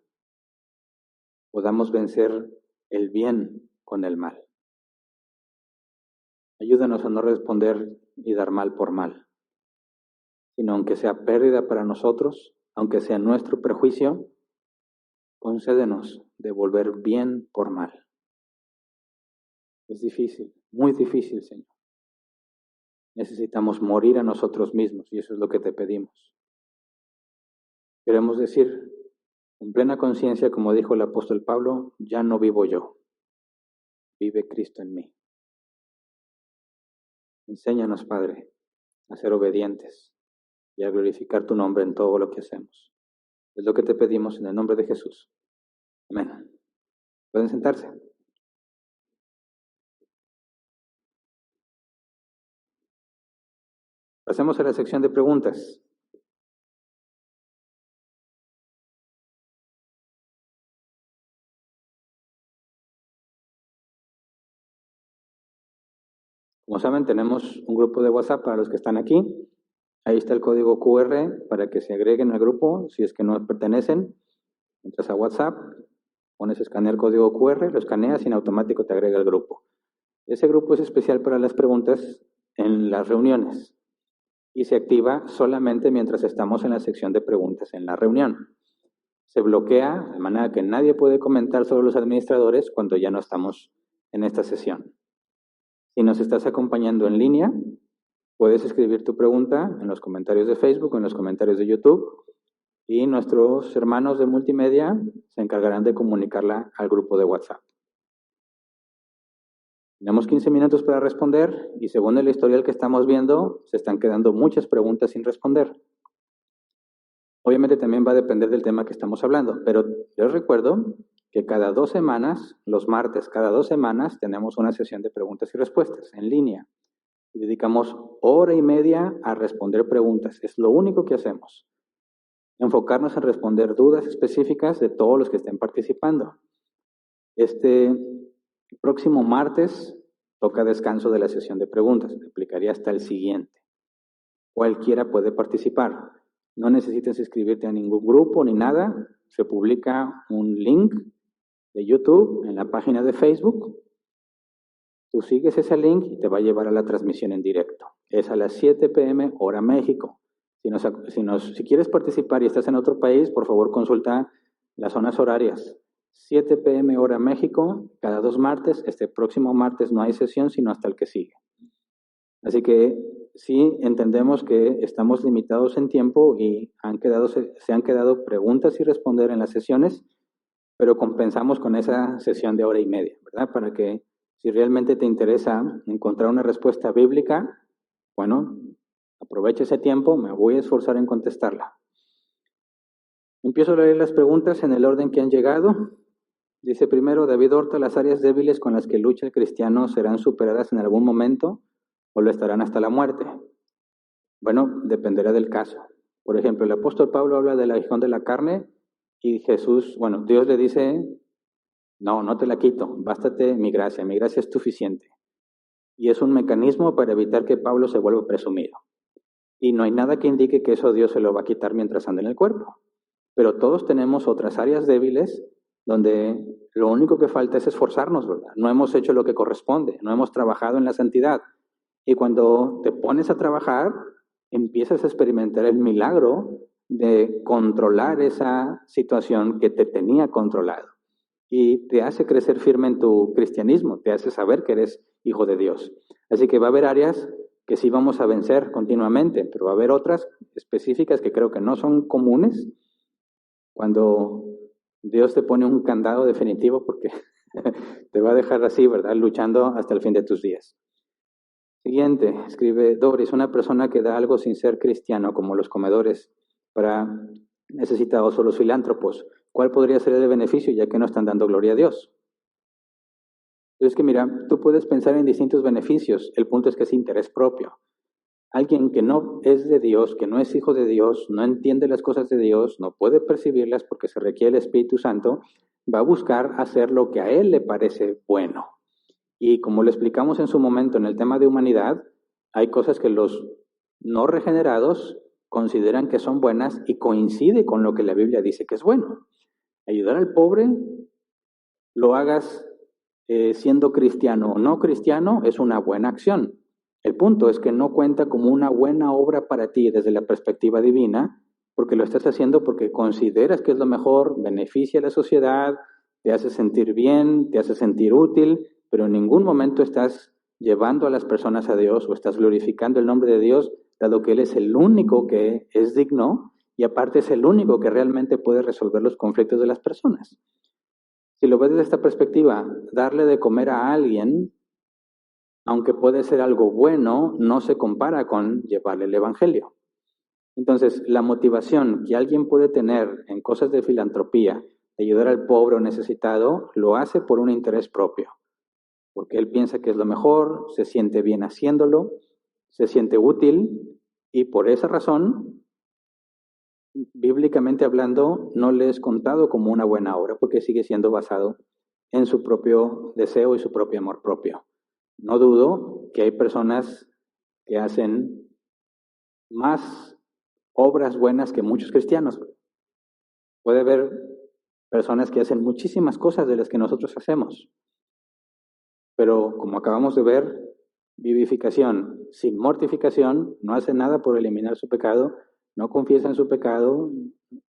podamos vencer el bien con el mal. Ayúdanos a no responder y dar mal por mal, sino aunque sea pérdida para nosotros, aunque sea nuestro perjuicio, concédenos devolver bien por mal. Es difícil, muy difícil, Señor. Necesitamos morir a nosotros mismos y eso es lo que te pedimos. Queremos decir, en plena conciencia, como dijo el apóstol Pablo, ya no vivo yo, vive Cristo en mí. Enséñanos, Padre, a ser obedientes y a glorificar tu nombre en todo lo que hacemos. Es lo que te pedimos en el nombre de Jesús. Amén. Pueden sentarse. Pasemos a la sección de preguntas. Como saben, tenemos un grupo de WhatsApp para los que están aquí. Ahí está el código QR para que se agreguen al grupo si es que no pertenecen. Entras a WhatsApp, pones escanear código QR, lo escaneas y en automático te agrega al grupo. Ese grupo es especial para las preguntas en las reuniones y se activa solamente mientras estamos en la sección de preguntas en la reunión. Se bloquea de manera que nadie puede comentar sobre los administradores cuando ya no estamos en esta sesión. Si nos estás acompañando en línea, puedes escribir tu pregunta en los comentarios de Facebook o en los comentarios de YouTube y nuestros hermanos de multimedia se encargarán de comunicarla al grupo de WhatsApp. Tenemos 15 minutos para responder y según el historial que estamos viendo, se están quedando muchas preguntas sin responder. Obviamente también va a depender del tema que estamos hablando, pero les recuerdo que cada 2 semanas, los martes, cada 2 semanas, tenemos una sesión de preguntas y respuestas en línea. Y dedicamos 1 hora y media a responder preguntas. Es lo único que hacemos. Enfocarnos en responder dudas específicas de todos los que estén participando. Este próximo martes toca descanso de la sesión de preguntas. Me aplicaría hasta el siguiente. Cualquiera puede participar. No necesitas inscribirte a ningún grupo ni nada. Se publica un link de YouTube en la página de Facebook. Tú sigues ese link y te va a llevar a la transmisión en directo. Es a las 7 p.m. hora México. Si quieres participar y estás en otro país, por favor consulta las zonas horarias. 7 p.m. hora México, cada 2 martes. Este próximo martes no hay sesión, sino hasta el que sigue. Así que sí entendemos que estamos limitados en tiempo y se han quedado preguntas y responder en las sesiones, pero compensamos con esa sesión de 1 hora y media, ¿verdad? Para que si realmente te interesa encontrar una respuesta bíblica, bueno, aprovecha ese tiempo, me voy a esforzar en contestarla. Empiezo a leer las preguntas en el orden que han llegado. Dice primero David Horta, ¿las áreas débiles con las que lucha el cristiano serán superadas en algún momento o lo estarán hasta la muerte? Bueno, dependerá del caso. Por ejemplo, el apóstol Pablo habla del aguijón de la carne y Dios le dice, no te la quito, bástate mi gracia es suficiente. Y es un mecanismo para evitar que Pablo se vuelva presumido. Y no hay nada que indique que eso Dios se lo va a quitar mientras ande en el cuerpo. Pero todos tenemos otras áreas débiles donde lo único que falta es esforzarnos, ¿verdad? No hemos hecho lo que corresponde, no hemos trabajado en la santidad. Y cuando te pones a trabajar, empiezas a experimentar el milagro de controlar esa situación que te tenía controlado. Y te hace crecer firme en tu cristianismo, te hace saber que eres hijo de Dios. Así que va a haber áreas que sí vamos a vencer continuamente, pero va a haber otras específicas que creo que no son comunes. Cuando Dios te pone un candado definitivo porque te va a dejar así, ¿verdad? Luchando hasta el fin de tus días. Siguiente, escribe Doris, una persona que da algo sin ser cristiano, como los comedores para necesitados o los filántropos, ¿cuál podría ser el beneficio ya que no están dando gloria a Dios? Es que mira, tú puedes pensar en distintos beneficios, el punto es que es interés propio. Alguien que no es de Dios, que no es hijo de Dios, no entiende las cosas de Dios, no puede percibirlas porque se requiere el Espíritu Santo, va a buscar hacer lo que a él le parece bueno. Y como lo explicamos en su momento en el tema de humanidad, hay cosas que los no regenerados consideran que son buenas y coincide con lo que la Biblia dice que es bueno. Ayudar al pobre, lo hagas siendo cristiano o no cristiano, es una buena acción. El punto es que no cuenta como una buena obra para ti desde la perspectiva divina, porque lo estás haciendo porque consideras que es lo mejor, beneficia a la sociedad, te hace sentir bien, te hace sentir útil, pero en ningún momento estás llevando a las personas a Dios o estás glorificando el nombre de Dios, dado que Él es el único que es digno y aparte es el único que realmente puede resolver los conflictos de las personas. Si lo ves desde esta perspectiva, darle de comer a alguien, aunque puede ser algo bueno, no se compara con llevarle el Evangelio. Entonces, la motivación que alguien puede tener en cosas de filantropía de ayudar al pobre o necesitado, lo hace por un interés propio, porque él piensa que es lo mejor, se siente bien haciéndolo, se siente útil, y por esa razón, bíblicamente hablando, no le es contado como una buena obra, porque sigue siendo basado en su propio deseo y su propio amor propio. No dudo que hay personas que hacen más obras buenas que muchos cristianos. Puede haber personas que hacen muchísimas cosas de las que nosotros hacemos, pero como acabamos de ver, vivificación sin mortificación, no hace nada por eliminar su pecado, no confiesan su pecado,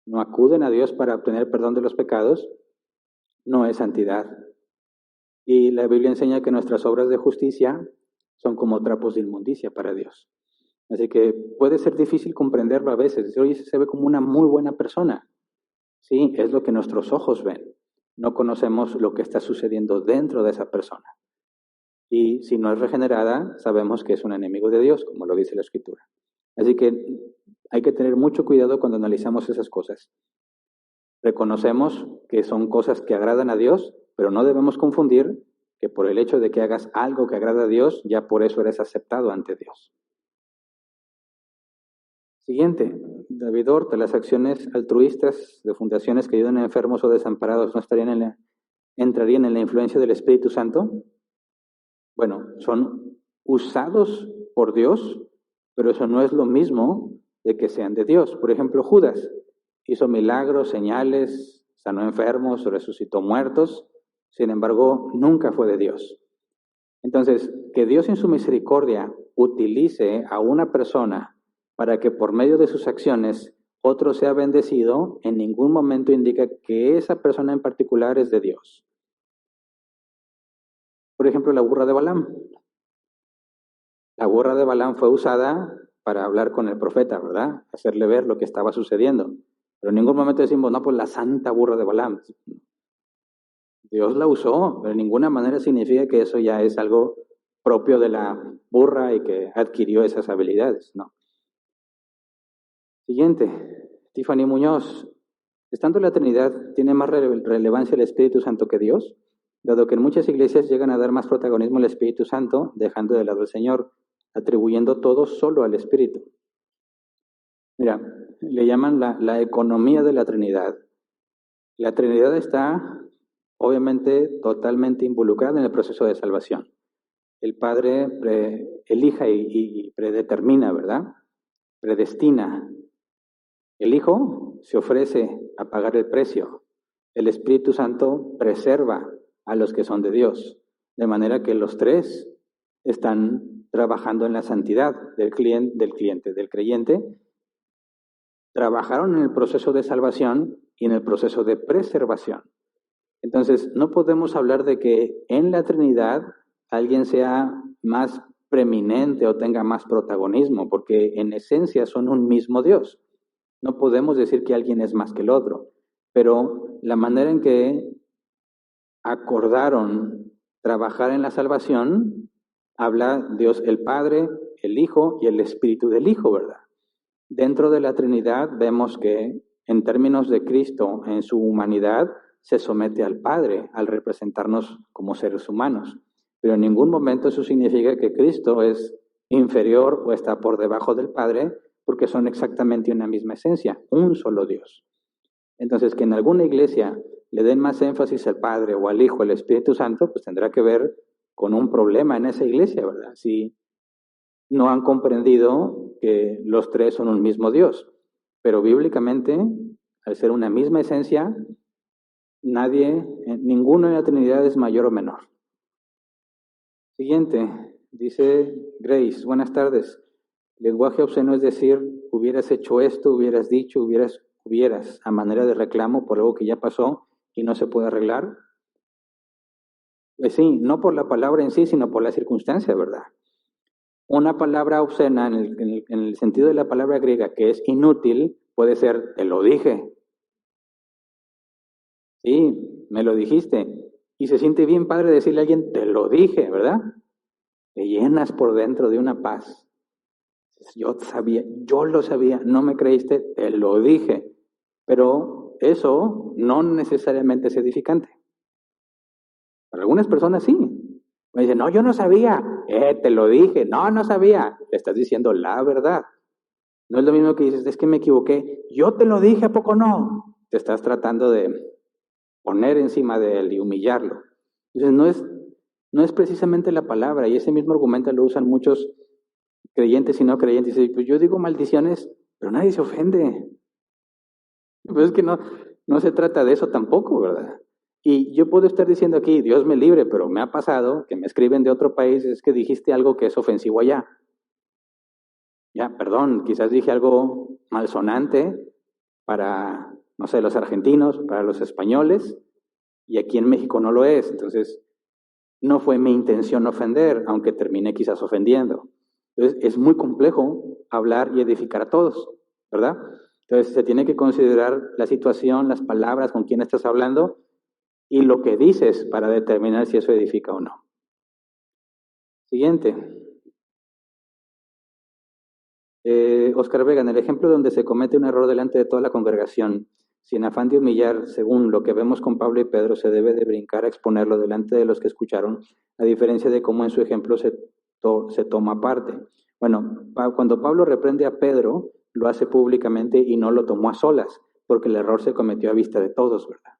no acuden a Dios para obtener perdón de los pecados, no es santidad. Y la Biblia enseña que nuestras obras de justicia son como trapos de inmundicia para Dios. Así que puede ser difícil comprenderlo a veces. Decir, oye, se ve como una muy buena persona. Sí, es lo que nuestros ojos ven. No conocemos lo que está sucediendo dentro de esa persona. Y si no es regenerada, sabemos que es un enemigo de Dios, como lo dice la Escritura. Así que hay que tener mucho cuidado cuando analizamos esas cosas. Reconocemos que son cosas que agradan a Dios, pero no debemos confundir que por el hecho de que hagas algo que agrada a Dios, ya por eso eres aceptado ante Dios. Siguiente, David Horta, las acciones altruistas de fundaciones que ayudan a enfermos o desamparados no entrarían en la influencia del Espíritu Santo. Bueno, son usados por Dios, pero eso no es lo mismo de que sean de Dios. Por ejemplo, Judas hizo milagros, señales, sanó enfermos, resucitó muertos, sin embargo, nunca fue de Dios. Entonces, que Dios en su misericordia utilice a una persona para que por medio de sus acciones otro sea bendecido, en ningún momento indica que esa persona en particular es de Dios. Por ejemplo, la burra de Balaam. La burra de Balaam fue usada para hablar con el profeta, ¿verdad? Hacerle ver lo que estaba sucediendo. Pero en ningún momento decimos, no, pues la santa burra de Balaam. Dios la usó, pero de ninguna manera significa que eso ya es algo propio de la burra y que adquirió esas habilidades, ¿no? Siguiente, Tiffany Muñoz. Estando la Trinidad, ¿tiene más relevancia el Espíritu Santo que Dios? Dado que en muchas iglesias llegan a dar más protagonismo al Espíritu Santo, dejando de lado al Señor, atribuyendo todo solo al Espíritu. Mira, le llaman la economía de la Trinidad. La Trinidad está, obviamente, totalmente involucrada en el proceso de salvación. El Padre elija y predetermina, ¿verdad? Predestina. El Hijo se ofrece a pagar el precio. El Espíritu Santo preserva a los que son de Dios. De manera que los tres están trabajando en la santidad del creyente. Trabajaron en el proceso de salvación y en el proceso de preservación. Entonces, no podemos hablar de que en la Trinidad alguien sea más preeminente o tenga más protagonismo, porque en esencia son un mismo Dios. No podemos decir que alguien es más que el otro, pero la manera en que acordaron trabajar en la salvación, habla Dios el Padre, el Hijo y el Espíritu del Hijo, ¿verdad? Dentro de la Trinidad vemos que en términos de Cristo, en su humanidad, se somete al Padre al representarnos como seres humanos. Pero en ningún momento eso significa que Cristo es inferior o está por debajo del Padre, porque son exactamente una misma esencia, un solo Dios. Entonces, que en alguna iglesia le den más énfasis al Padre o al Hijo, al Espíritu Santo, pues tendrá que ver con un problema en esa iglesia, ¿verdad? Si no han comprendido que los tres son un mismo Dios. Pero bíblicamente, al ser una misma esencia, ninguno en la Trinidad es mayor o menor. Siguiente, dice Grace, buenas tardes. Lenguaje obsceno es decir, hubieras hecho esto, hubieras dicho, hubieras, a manera de reclamo por algo que ya pasó y no se puede arreglar. Pues sí, no por la palabra en sí, sino por la circunstancia, ¿verdad? Una palabra obscena, en el sentido de la palabra griega, que es inútil, puede ser, te lo dije. Sí, me lo dijiste. Y se siente bien padre decirle a alguien, te lo dije, ¿verdad? Te llenas por dentro de una paz. Yo lo sabía, no me creíste, te lo dije. Pero eso no necesariamente es edificante. Para algunas personas sí. Me dicen, no, yo no sabía. Te lo dije. No, no sabía. Le estás diciendo la verdad. No es lo mismo que dices, es que me equivoqué. Yo te lo dije, ¿a poco no? Te estás tratando de poner encima de él y humillarlo. Entonces, no es precisamente la palabra, y ese mismo argumento lo usan muchos creyentes y no creyentes. Dicen, pues yo digo maldiciones, pero nadie se ofende. Pues es que no se trata de eso tampoco, ¿verdad? Y yo puedo estar diciendo aquí, Dios me libre, pero me ha pasado que me escriben de otro país, es que dijiste algo que es ofensivo allá. Ya, perdón, quizás dije algo malsonante para, no sé, los argentinos, para los españoles, y aquí en México no lo es. Entonces, no fue mi intención ofender, aunque terminé quizás ofendiendo. Entonces, es muy complejo hablar y edificar a todos, ¿verdad? Entonces, se tiene que considerar la situación, las palabras, con quién estás hablando y lo que dices para determinar si eso edifica o no. Siguiente. Oscar Vega, en el ejemplo donde se comete un error delante de toda la congregación, sin afán de humillar, según lo que vemos con Pablo y Pedro, se debe de brincar a exponerlo delante de los que escucharon, a diferencia de cómo en su ejemplo se toma parte. Bueno, cuando Pablo reprende a Pedro, lo hace públicamente y no lo tomó a solas, porque el error se cometió a vista de todos, ¿verdad?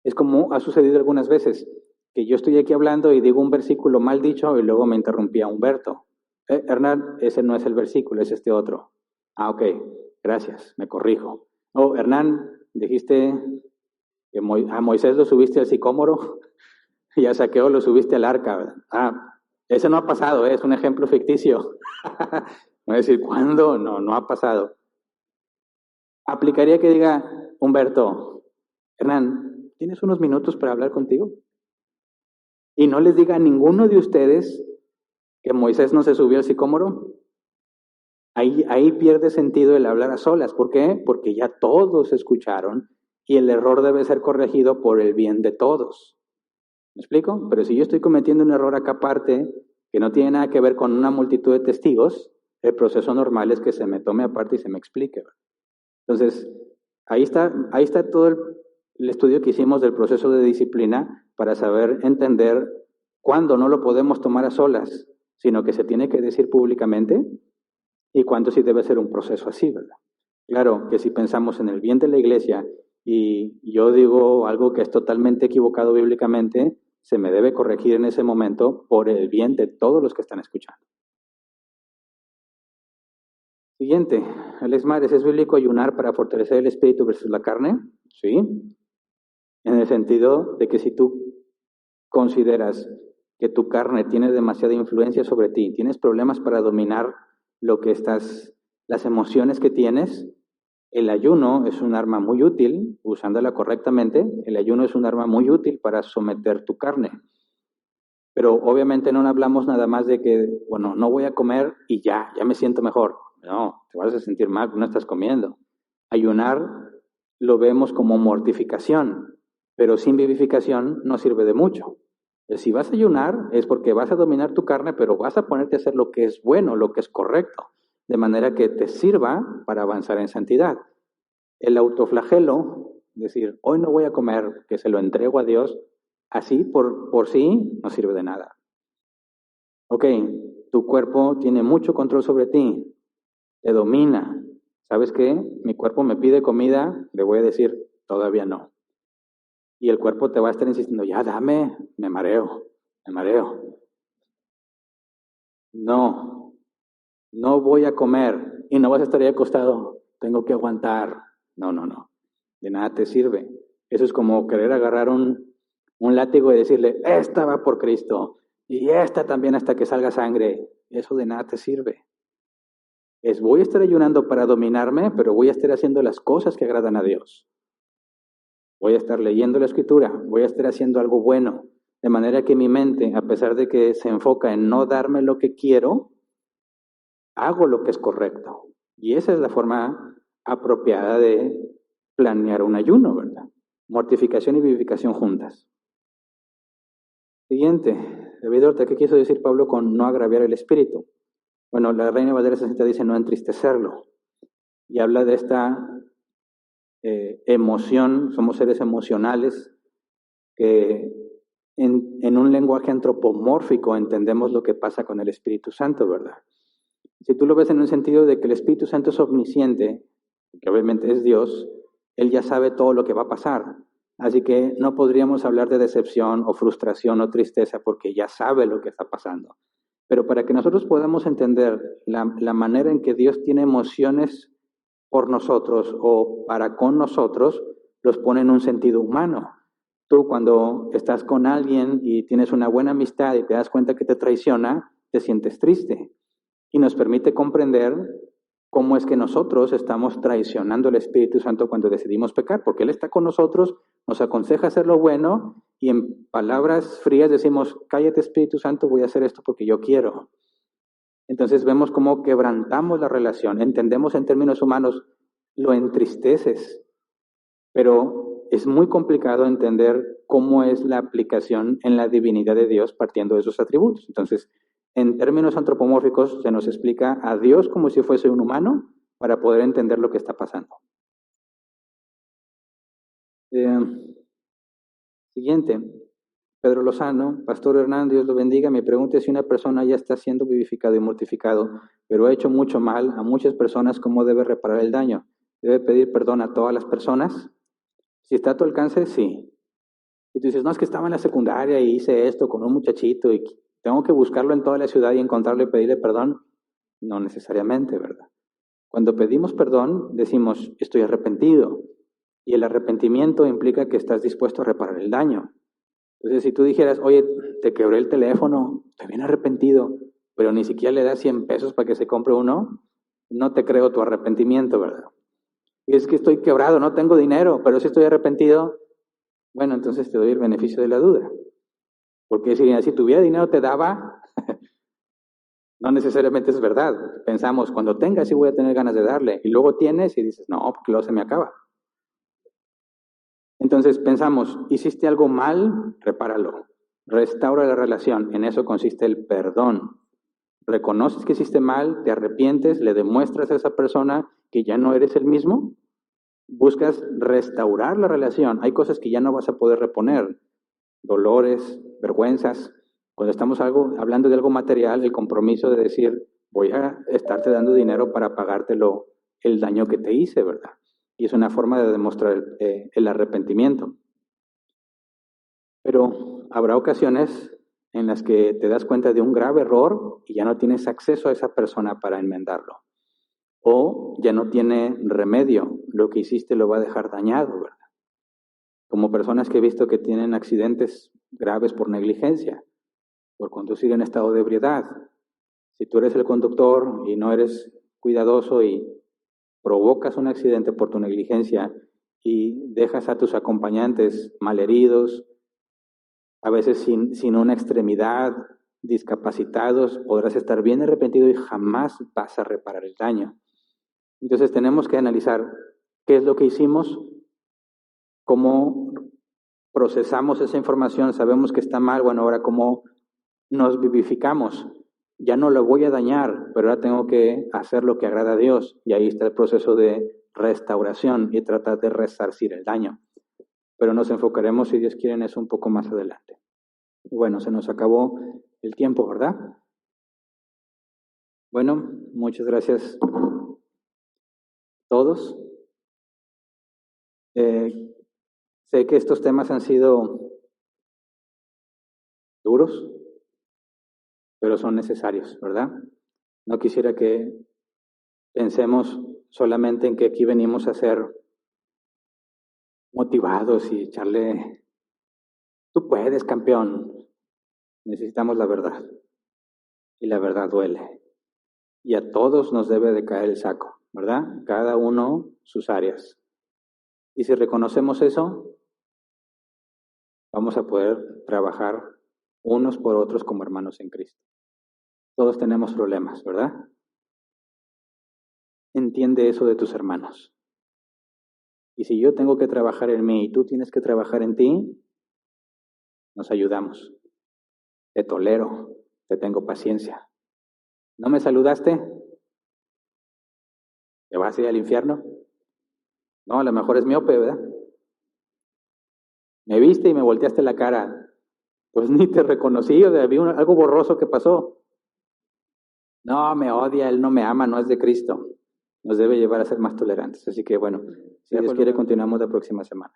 Es como ha sucedido algunas veces, que yo estoy aquí hablando y digo un versículo mal dicho y luego me interrumpía Humberto. Hernán, ese no es el versículo, es este otro. Ah, ok, gracias, me corrijo. Oh, Hernán, dijiste que a Moisés lo subiste al sicómoro y a Saqueo lo subiste al arca, ¿verdad? Ah, ese no ha pasado, es un ejemplo ficticio. Voy a decir, ¿cuándo? No ha pasado. Aplicaría que diga, Humberto, Hernán, ¿tienes unos minutos para hablar contigo? Y no les diga a ninguno de ustedes que Moisés no se subió al sicómoro. Ahí pierde sentido el hablar a solas. ¿Por qué? Porque ya todos escucharon y el error debe ser corregido por el bien de todos. ¿Me explico? Pero si yo estoy cometiendo un error acá aparte, que no tiene nada que ver con una multitud de testigos, el proceso normal es que se me tome aparte y se me explique. Entonces, ahí está todo el estudio que hicimos del proceso de disciplina para saber entender cuándo no lo podemos tomar a solas, sino que se tiene que decir públicamente y cuándo sí debe ser un proceso así, ¿verdad? Claro que si pensamos en el bien de la iglesia y yo digo algo que es totalmente equivocado bíblicamente, se me debe corregir en ese momento por el bien de todos los que están escuchando. Siguiente, Alex Mares, ¿es bíblico ayunar para fortalecer el espíritu versus la carne? Sí, en el sentido de que si tú consideras que tu carne tiene demasiada influencia sobre ti, tienes problemas para dominar las emociones que tienes, el ayuno es un arma muy útil, usándola correctamente, el ayuno es un arma muy útil para someter tu carne. Pero obviamente no hablamos nada más de que, bueno, no voy a comer y ya me siento mejor. No, te vas a sentir mal, no estás comiendo. Ayunar lo vemos como mortificación, pero sin vivificación no sirve de mucho. Si vas a ayunar es porque vas a dominar tu carne, pero vas a ponerte a hacer lo que es bueno, lo que es correcto, de manera que te sirva para avanzar en santidad. El autoflagelo, es decir, hoy no voy a comer, que se lo entrego a Dios, así por sí no sirve de nada. Ok, tu cuerpo tiene mucho control sobre ti, te domina. ¿Sabes qué? Mi cuerpo me pide comida, le voy a decir, todavía no. Y el cuerpo te va a estar insistiendo, ya dame, me mareo. No voy a comer y no vas a estar ahí acostado, tengo que aguantar. No, de nada te sirve. Eso es como querer agarrar un látigo y decirle, esta va por Cristo y esta también hasta que salga sangre. Eso de nada te sirve. Voy a estar ayunando para dominarme, pero voy a estar haciendo las cosas que agradan a Dios. Voy a estar leyendo la escritura, voy a estar haciendo algo bueno, de manera que mi mente, a pesar de que se enfoca en no darme lo que quiero, hago lo que es correcto. Y esa es la forma apropiada de planear un ayuno, ¿verdad? Mortificación y vivificación juntas. Siguiente, David Horta, ¿qué quiso decir Pablo con no agraviar el espíritu? Bueno, la Reina Valera 60 dice no entristecerlo. Y habla de esta emoción, somos seres emocionales que en un lenguaje antropomórfico entendemos lo que pasa con el Espíritu Santo, ¿verdad? Si tú lo ves en un sentido de que el Espíritu Santo es omnisciente, que obviamente es Dios, Él ya sabe todo lo que va a pasar. Así que no podríamos hablar de decepción o frustración o tristeza porque ya sabe lo que está pasando. Pero para que nosotros podamos entender la manera en que Dios tiene emociones por nosotros o para con nosotros, los pone en un sentido humano. Tú cuando estás con alguien y tienes una buena amistad y te das cuenta que te traiciona, te sientes triste. Y nos permite comprender cómo es que nosotros estamos traicionando al Espíritu Santo cuando decidimos pecar, porque Él está con nosotros, nos aconseja hacer lo bueno y en palabras frías decimos, cállate Espíritu Santo, voy a hacer esto porque yo quiero. Entonces vemos cómo quebrantamos la relación, entendemos en términos humanos, lo entristeces, pero es muy complicado entender cómo es la aplicación en la divinidad de Dios partiendo de esos atributos. Entonces, en términos antropomórficos se nos explica a Dios como si fuese un humano para poder entender lo que está pasando. Siguiente, Pedro Lozano, Pastor Hernán, Dios lo bendiga. Mi pregunta es si una persona ya está siendo vivificado y mortificado, pero ha hecho mucho mal a muchas personas, ¿cómo debe reparar el daño? ¿Debe pedir perdón a todas las personas? Si está a tu alcance, sí. Y tú dices, no, es que estaba en la secundaria y hice esto con un muchachito y tengo que buscarlo en toda la ciudad y encontrarlo y pedirle perdón. No necesariamente, ¿verdad? Cuando pedimos perdón, decimos, estoy arrepentido. Y el arrepentimiento implica que estás dispuesto a reparar el daño. Entonces, si tú dijeras, oye, te quebré el teléfono, estoy bien arrepentido, pero ni siquiera le das 100 pesos para que se compre uno, no te creo tu arrepentimiento, ¿verdad? Y es que estoy quebrado, no tengo dinero, pero si estoy arrepentido, bueno, entonces te doy el beneficio de la duda. Porque si tuviera dinero te daba, no necesariamente es verdad. Pensamos, cuando tenga sí voy a tener ganas de darle. Y luego tienes y dices, no, porque luego se me acaba. Entonces pensamos, hiciste algo mal, repáralo. Restaura la relación. En eso consiste el perdón. Reconoces que hiciste mal, te arrepientes, le demuestras a esa persona que ya no eres el mismo. Buscas restaurar la relación. Hay cosas que ya no vas a poder reponer. Dolores, vergüenzas. Cuando estamos hablando de algo material, el compromiso de decir, voy a estarte dando dinero para pagártelo el daño que te hice, ¿verdad? Y es una forma de demostrar el arrepentimiento. Pero habrá ocasiones en las que te das cuenta de un grave error y ya no tienes acceso a esa persona para enmendarlo. O ya no tiene remedio, lo que hiciste lo va a dejar dañado, ¿verdad? Como personas que he visto que tienen accidentes graves por negligencia, por conducir en estado de ebriedad. Si tú eres el conductor y no eres cuidadoso y provocas un accidente por tu negligencia y dejas a tus acompañantes malheridos, a veces sin una extremidad, discapacitados, podrás estar bien arrepentido y jamás vas a reparar el daño. Entonces tenemos que analizar qué es lo que hicimos, cómo procesamos esa información, sabemos que está mal, bueno, ahora cómo nos vivificamos. Ya no lo voy a dañar, pero ahora tengo que hacer lo que agrada a Dios. Y ahí está el proceso de restauración y tratar de resarcir el daño. Pero nos enfocaremos, si Dios quiere, en eso un poco más adelante. Bueno, se nos acabó el tiempo, ¿verdad? Bueno, muchas gracias a todos. Sé que estos temas han sido duros, pero son necesarios, ¿verdad? No quisiera que pensemos solamente en que aquí venimos a ser motivados y echarle, tú puedes, campeón. Necesitamos la verdad. Y la verdad duele. Y a todos nos debe de caer el saco, ¿verdad? Cada uno sus áreas. Y si reconocemos eso, vamos a poder trabajar unos por otros como hermanos en Cristo. Todos tenemos problemas, ¿verdad? Entiende eso de tus hermanos. Y si yo tengo que trabajar en mí y tú tienes que trabajar en ti, nos ayudamos. Te tolero, te tengo paciencia. ¿No me saludaste? ¿Te vas a ir al infierno? No, a lo mejor es miope, ¿verdad? Me viste y me volteaste la cara. Pues ni te reconocí, o sea, había algo borroso que pasó. No, me odia, él no me ama, no es de Cristo. Nos debe llevar a ser más tolerantes. Así que bueno, si De Dios acuerdo. quiere, continuamos la próxima semana.